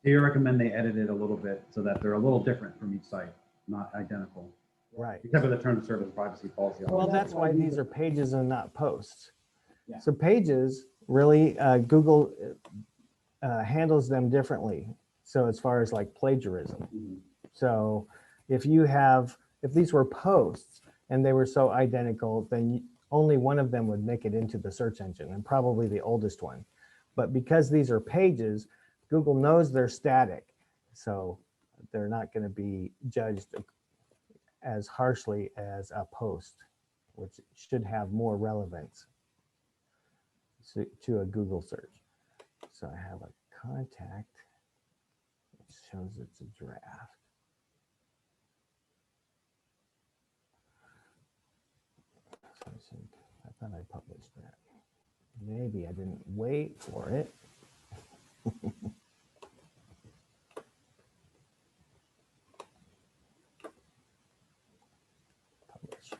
Do you recommend they edit it a little bit so that they're a little different from each site, not identical? right. Except for the terms of service privacy policy. Well, that's why these are pages and not posts. Yeah. So pages, really, Google handles them differently. So as far as like plagiarism. Mhm. So if these were posts and they were so identical, then only one of them would make it into the search engine, and probably the oldest one. But because these are pages, Google knows they're static. So they're not going to be judged as harshly as a post, which should have more relevance to a Google search. So I have a contact, which shows it's a draft. So I thought I published that. Maybe I didn't wait for it. Publish.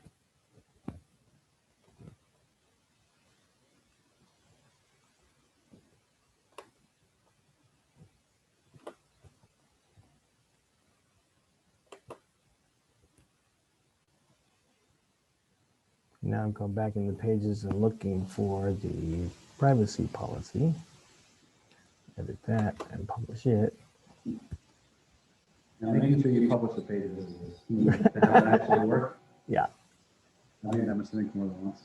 Now I'm going back in the pages and looking for the privacy policy. Edit that and publish it. And making sure you publish the pages is key to have it actually work. Yeah. I made that mistake more than once.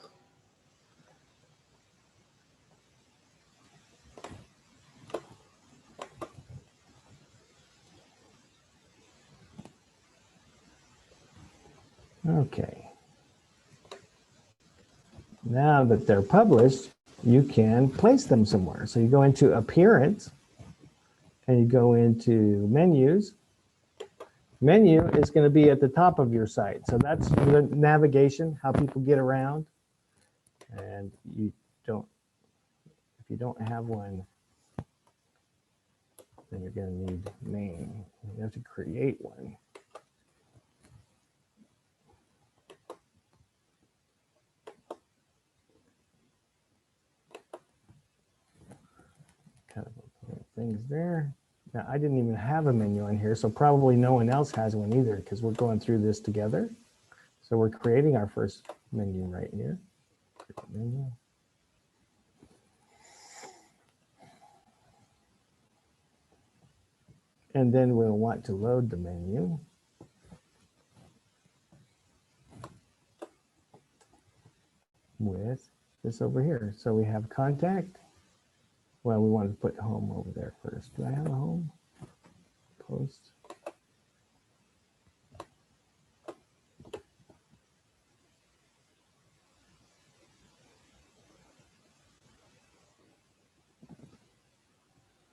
Okay. Now that they're published, you can place them somewhere. So you go into Appearance and you go into Menus. Menu is going to be at the top of your site. So that's the navigation, how people get around. And if you don't have one, then you're going to need name. You have to create one. Kind of things there. Now, I didn't even have a menu in here, so probably no one else has one either because we're going through this together. So we're creating our first menu right here. Menu. And then we'll want to load the menu. With this over here. So we have contact. Well, we want to put home over there first. Do I have a home? Post.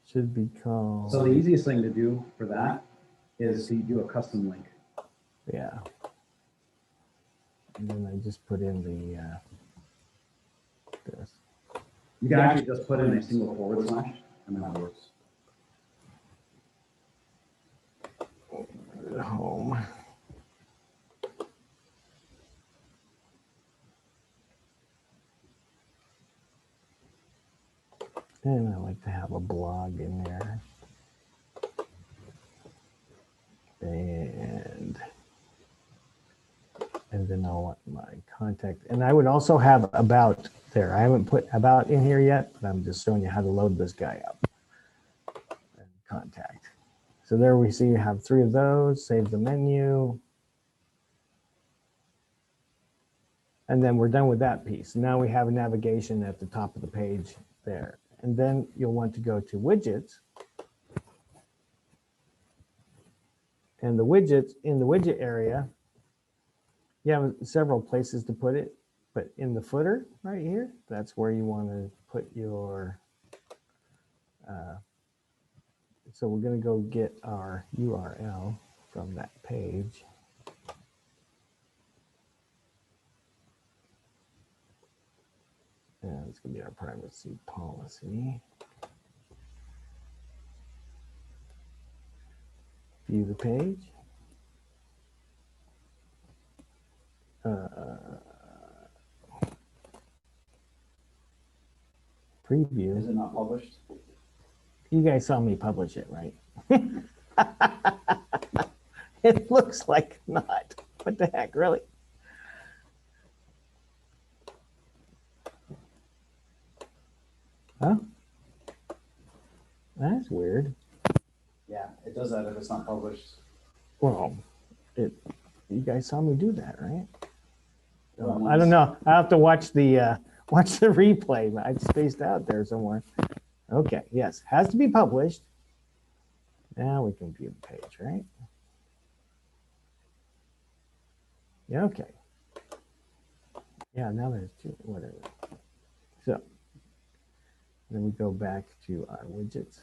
Should be called. So the easiest thing to do for that is to do a custom link. Yeah. And then I just put in the this. You can actually just put in a single forward slash and that works. Home. And I like to have a blog in there. And then I'll want my contact. And I would also have about there. I haven't put about in here yet, but I'm just showing you how to load this guy up. And contact. So there we see you have 3 of those. Save the menu. And then we're done with that piece. Now we have a navigation at the top of the page there. And then you'll want to go to widgets. And the widgets, in the widget area, you have several places to put it, but in the footer right here, that's where you want to put your, so we're going to go get our URL from that page. And it's going to be our privacy policy. View the page. Preview. Is it not published? You guys saw me publish it, right? It looks like not. What the heck, really? Huh? That's weird. Yeah, it does that if it's not published. Well, you guys saw me do that, right? Well, I don't know. I have to watch the replay. I spaced out there somewhere. Okay, yes, has to be published. Now we can view the page, right? Yeah, okay. Yeah, now there's 2, whatever. So then we go back to our widgets.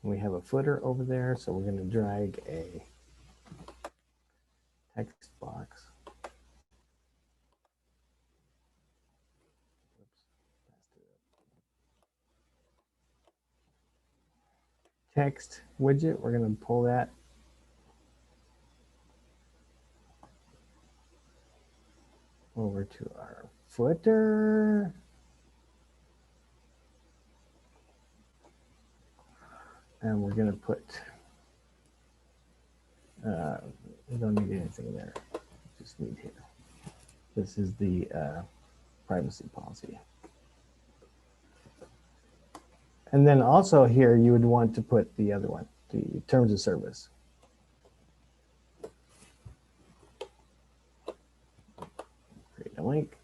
We have a footer over there, so we're going to drag a text box. Text widget, we're going to pull that over to our footer. And we're going to put, we don't need anything there, just need here. This is the privacy policy. And then also here, you would want to put the other one, the terms of service. Create a link.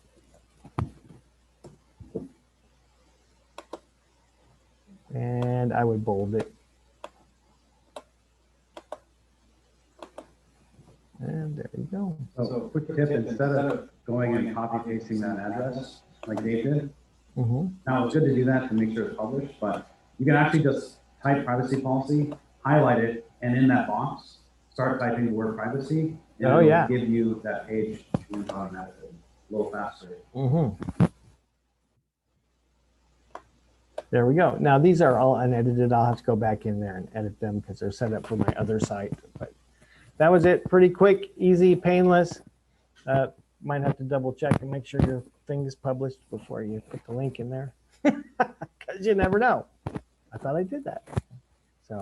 And I would bold it. And there you go. So quick tip, instead of going and copy pasting that address like Dave did, now it's good to do that to make sure it's published, but you can actually just type privacy policy, highlight it, and in that box, start typing the word privacy, and it'll give you that page automatically a little faster. There we go. Now these are all unedited. I'll have to go back in there and edit them because they're set up for my other site. But that was it. Pretty quick, easy, painless. Might have to double check and make sure your thing is published before you put the link in there. because you never know. I thought I did that. So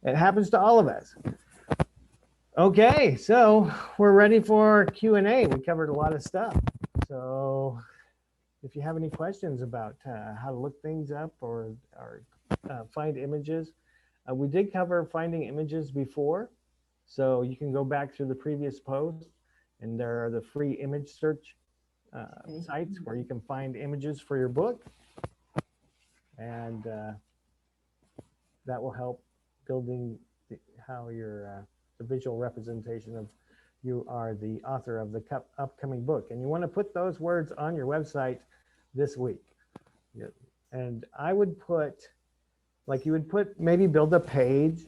it happens to all of us. Okay, so we're ready for Q&A. We covered a lot of stuff. So if you have any questions about how to look things up or find images, we did cover finding images before. So you can go back through the previous post, and there are the free image search sites where you can find images for your book. And that will help building how your the visual representation of you are the author of the upcoming book. And you want to put those words on your website this week. And I would put, like you would put, maybe build a page,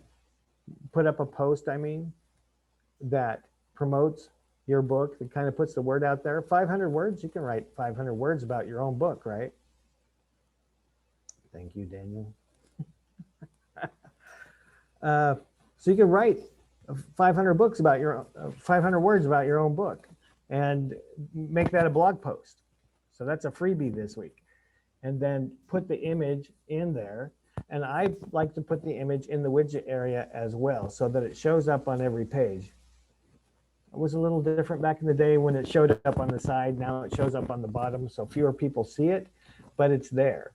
put up a post, I mean, that promotes your book, that kind of puts the word out there. 500 words, you can write 500 words about your own book, right? Thank you, Daniel. So you can write 500 books about your 500 words about your own book and make that a blog post. So that's a freebie this week. And then put the image in there. And I like to put the image in the widget area as well, so that it shows up on every page. It was a little different back in the day when it showed up on the side. Now it shows up on the bottom, so fewer people see it, but it's there.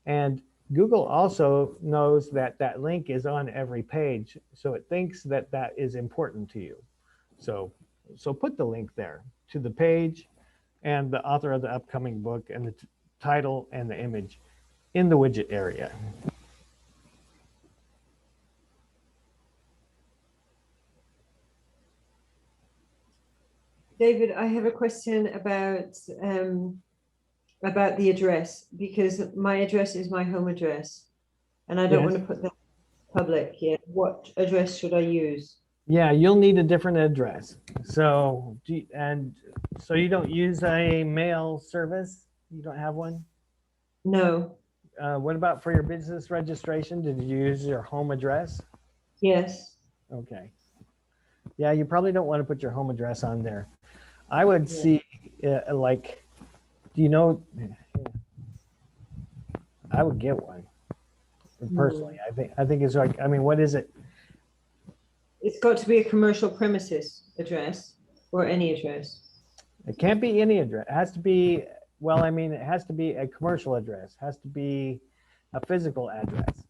And Google also knows that that link is on every page, so it thinks that that is important to you. So put the link there to the page and the author of the upcoming book and the title and the image in the widget area. David, I have a question about the address, because my address is my home address and I don't Yes. want to put that public yet. What address should I use? Yeah, you'll need a different address. So so you don't use a mail service? You don't have one? No. What about for your business registration? Did you use your home address? Yes. Okay. Yeah, you probably don't want to put your home address on there. I would see like, do you know, I would get one personally. I think it's like, I mean, what is it? It's got to be a commercial premises address or any address. It can't be any address. It has to be, well, I mean, it has to be a commercial address. It has to be a physical address.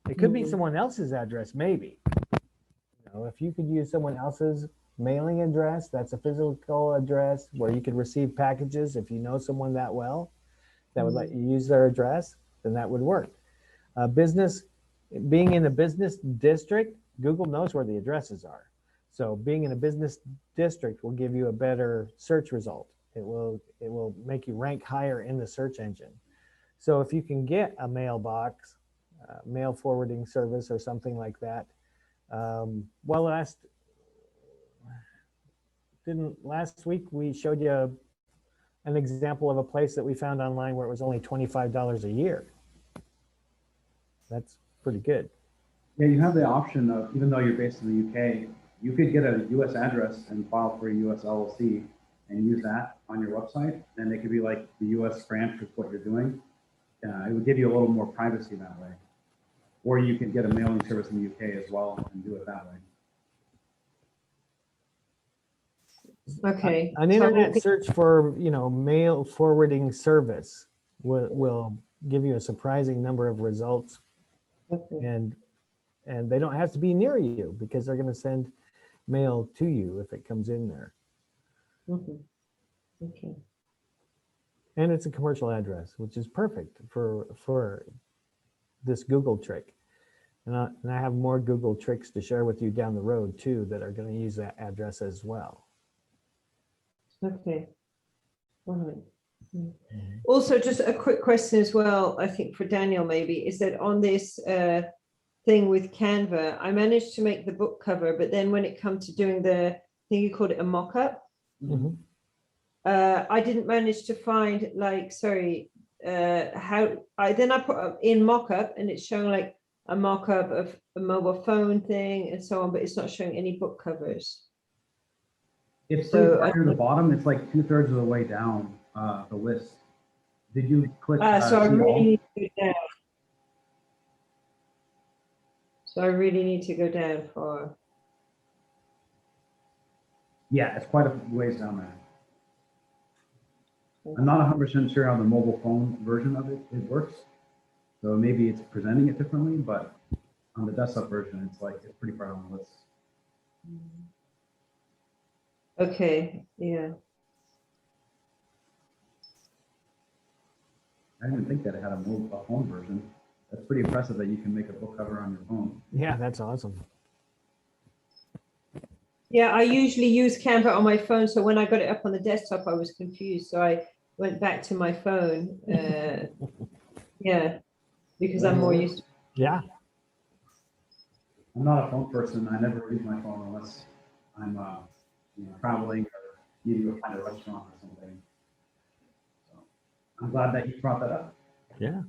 It could be someone else's address, maybe. You know, if you could use someone else's mailing address, that's a physical address where you could receive packages. If you know someone that well, that would let you use their address, then that would work. Business, being in a business district, Google knows where the addresses are. So being in a business district will give you a better search result. It will make you rank higher in the search engine. So if you can get a mailbox, mail forwarding service or something like that. Well, last week we showed you an example of a place that we found online where it was only $25 a year. That's pretty good. Yeah, you have the option of, even though you're based in the UK, you could get a US address and file for a US LLC and use that on your website. And it could be like the US branch of what you're doing. It would give you a little more privacy that way. Or you could get a mailing service in the UK as well and do it that way. Okay. An internet search for, mail forwarding service will give you a surprising number of results. Okay. And they don't have to be near you because they're going to send mail to you if it comes in there. Okay. And it's a commercial address, which is perfect for this Google trick. And I have more Google tricks to share with you down the road too that are going to use that address as well. Okay. All right. Also, just a quick question as well, I think for Daniel maybe, is that on this thing with Canva, I managed to make the book cover, but then when it comes to doing I think you called it a mock-up, I didn't manage to find how I put in mock-up and it's showing like a mock-up of a mobile phone thing and so on, but it's not showing any book covers. It's pretty far near the bottom. It's like 2/3 of the way down the list. Did you click? So I see all? really need to go down. So I really need to go down for. Yeah, it's quite a ways down there. I'm not 100% sure how the mobile phone version of it works. So maybe it's presenting it differently, but on the desktop version, it's like, it's pretty far on the list. Okay, yeah. I didn't think that it had a phone version. That's pretty impressive that you can make a book cover on your phone. Yeah, that's awesome. Yeah, I usually use Canva on my phone. So when I got it up on the desktop, I was confused. So I went back to my phone. Yeah, because I'm more used to. Yeah. I'm not a phone person. I never use my phone unless I'm traveling or need to go find a restaurant or something. So I'm glad that you brought that up. Yeah.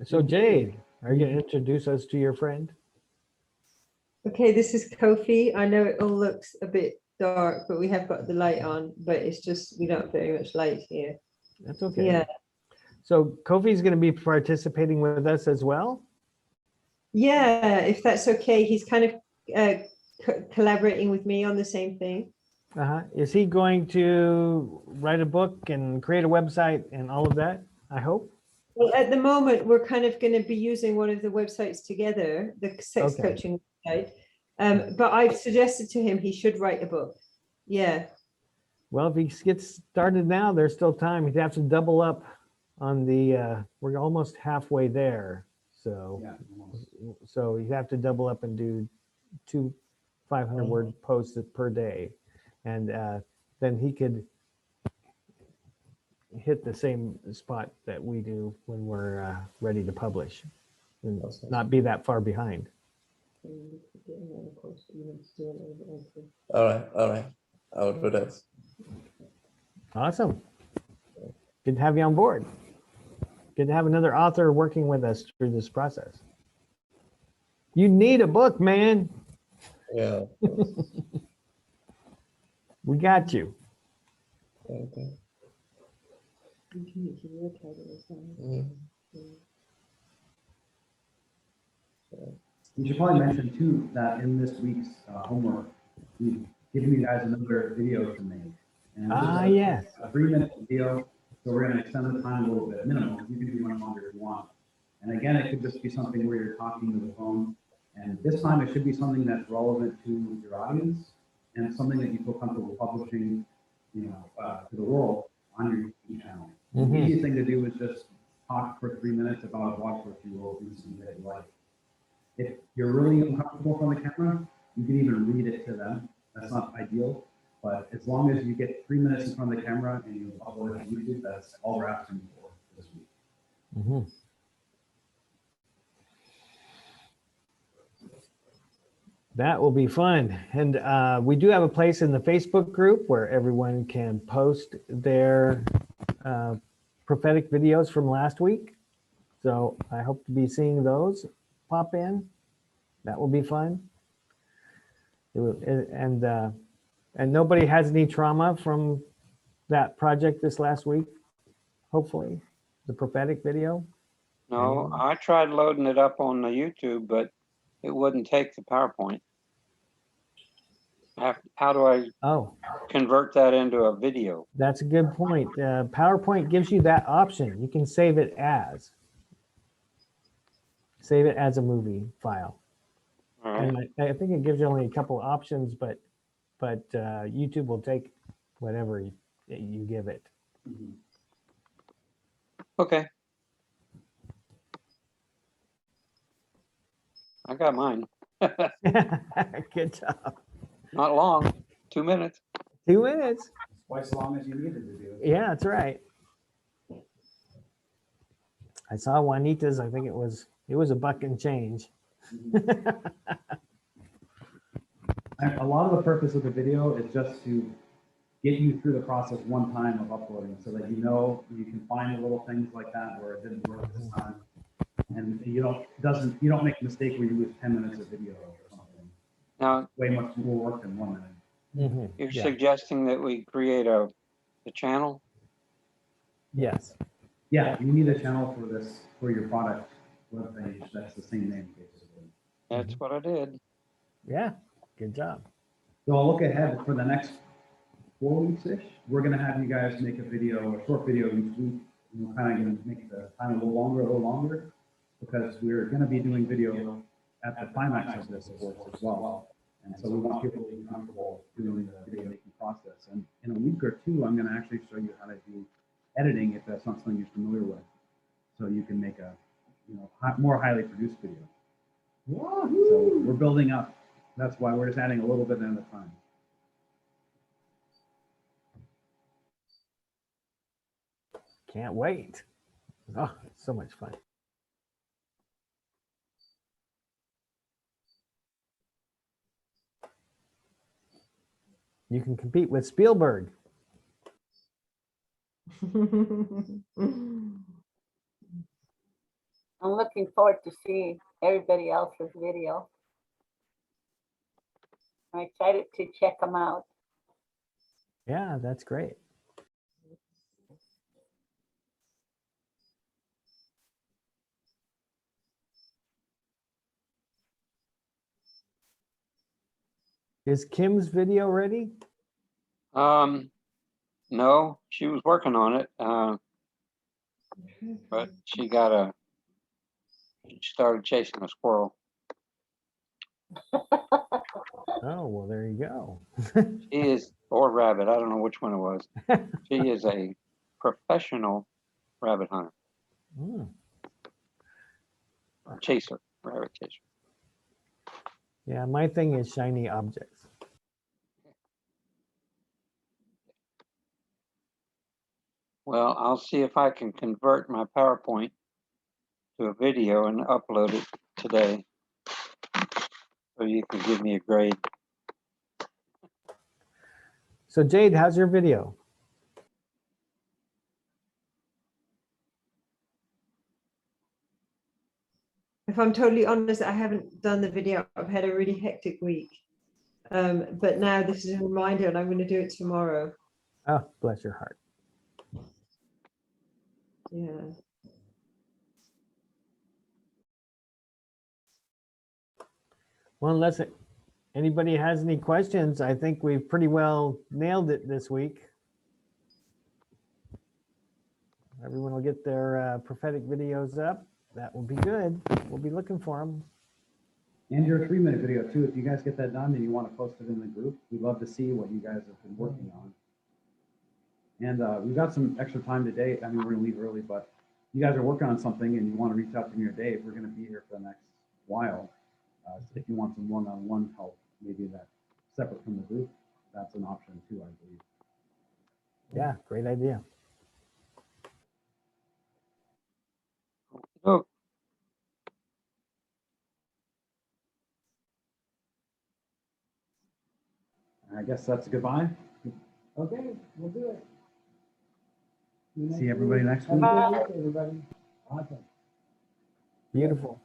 So Jade, are you going to introduce us to your friend? Okay, this is Kofi. I know it all looks a bit dark, but we have got the light on, but it's just, we don't have very much light here. That's okay. Yeah. So Kofi's going to be participating with us as well. Yeah, if that's okay. He's kind of collaborating with me on the same thing. Is he going to write a book and create a website and all of that? I hope. Well, at the moment, we're kind of going to be using one of the websites together, the sex Okay. coaching website. But I've suggested to him he should write a book. Yeah. Well, if he gets started now, there's still time. He'd have to double up on the, we're almost halfway there. So, Yeah, almost. so you have to double up and do 2 500-word posts per day. And then he could hit the same spot that we do when we're ready to publish and not be that far behind. All right. I'll do that. Awesome. Good to have you on board. Good to have another author working with us through this process. You need a book, man. Yeah. We got you. Okay. You should probably mention too that in this week's homework, we've given you guys another video to make. And this is Yes. a 3-minute video, so we're going to extend the time a little bit, minimum. You can do much longer if you want. And again, it could just be something where you're talking to the phone. And this time it should be something that's relevant to your audience and something that you feel comfortable publishing, to the world on your YouTube channel. The easy thing to do is just talk for 3 minutes about a blog post you wrote recently that you like. If you're really uncomfortable from the camera, you can even read it to them. That's not ideal, but as long as you get 3 minutes in front of the camera and you upload it to YouTube, that's all we're asking for this week. That will be fun. And we do have a place in the Facebook group where everyone can post their prophetic videos from last week. So I hope to be seeing those pop in. That will be fun. And nobody has any trauma from that project this last week, hopefully, the prophetic video. No, I tried loading it up on the YouTube, but it wouldn't take the PowerPoint. How do I convert that into a video? That's a good point. PowerPoint gives you that option. You can save it as a movie file. All right. And I think it gives you only a couple of options, but YouTube will take whatever you give it. Okay. I got mine. Good job. Not long, 2 minutes. 2 minutes. Twice as long as you needed to do. Yeah, that's right. I saw Juanita's. I think it was a buck and change. And a lot of the purpose of the video is just to get you through the process one time of uploading so that you can find the little things like that where it didn't work this time. And you don't make a mistake where you lose 10 minutes of video or something. Now, Way much more work than 1 minute. you're Yeah. suggesting that we create a channel? Yes. Yeah, you need a channel for this, for your product webpage. That's the same name, basically. That's what I did. Yeah. Good job. So I'll look ahead for the next 4 weeks-ish. We're gonna have you guys make a video, a short video each week. And we're kind of gonna make the time a little longer, because we're gonna be doing video at the climax of this course as well. And so we want people to be comfortable doing the video making process. And in a week or two, I'm gonna actually show you how to do editing if that's not something you're familiar with. So you can make a, more highly produced video. So we're building up. That's why we're just adding a little bit at a time. Can't wait. Oh, so much fun. You can compete with Spielberg. I'm looking forward to see everybody else's video. I'm excited to check them out. Yeah, that's great. Is Kim's video ready? No, she was working on it, but she started chasing a squirrel. Oh, well, there you go. She is, or rabbit, I don't know which one it was. She is a professional rabbit hunter, Mm, chaser, rabbit chaser. yeah, my thing is shiny objects. Well, I'll see if I can convert my PowerPoint to a video and upload it today, so you can give me a grade. So Jade, how's your video? If I'm totally honest, I haven't done the video. I've had a really hectic week. But now this is a reminder and I'm going to do it tomorrow. Oh, bless your heart. Yeah. Well, unless anybody has any questions, I think we've pretty well nailed it this week. Everyone will get their prophetic videos up. That will be good. We'll be looking for them. And your 3-minute video too. If you guys get that done and you want to post it in the group, we'd love to see what you guys have been working on. And we've got some extra time today. I mean, we're gonna leave early, but you guys are working on something and you want to reach out to me or Dave, we're gonna be here for the next while. If you want some one-on-one help, maybe that separate from the group, that's an option too, I believe. Yeah, great idea. Oh, I guess that's a goodbye. Okay, we'll do it. See everybody next week. Bye. Everybody. Awesome. Beautiful.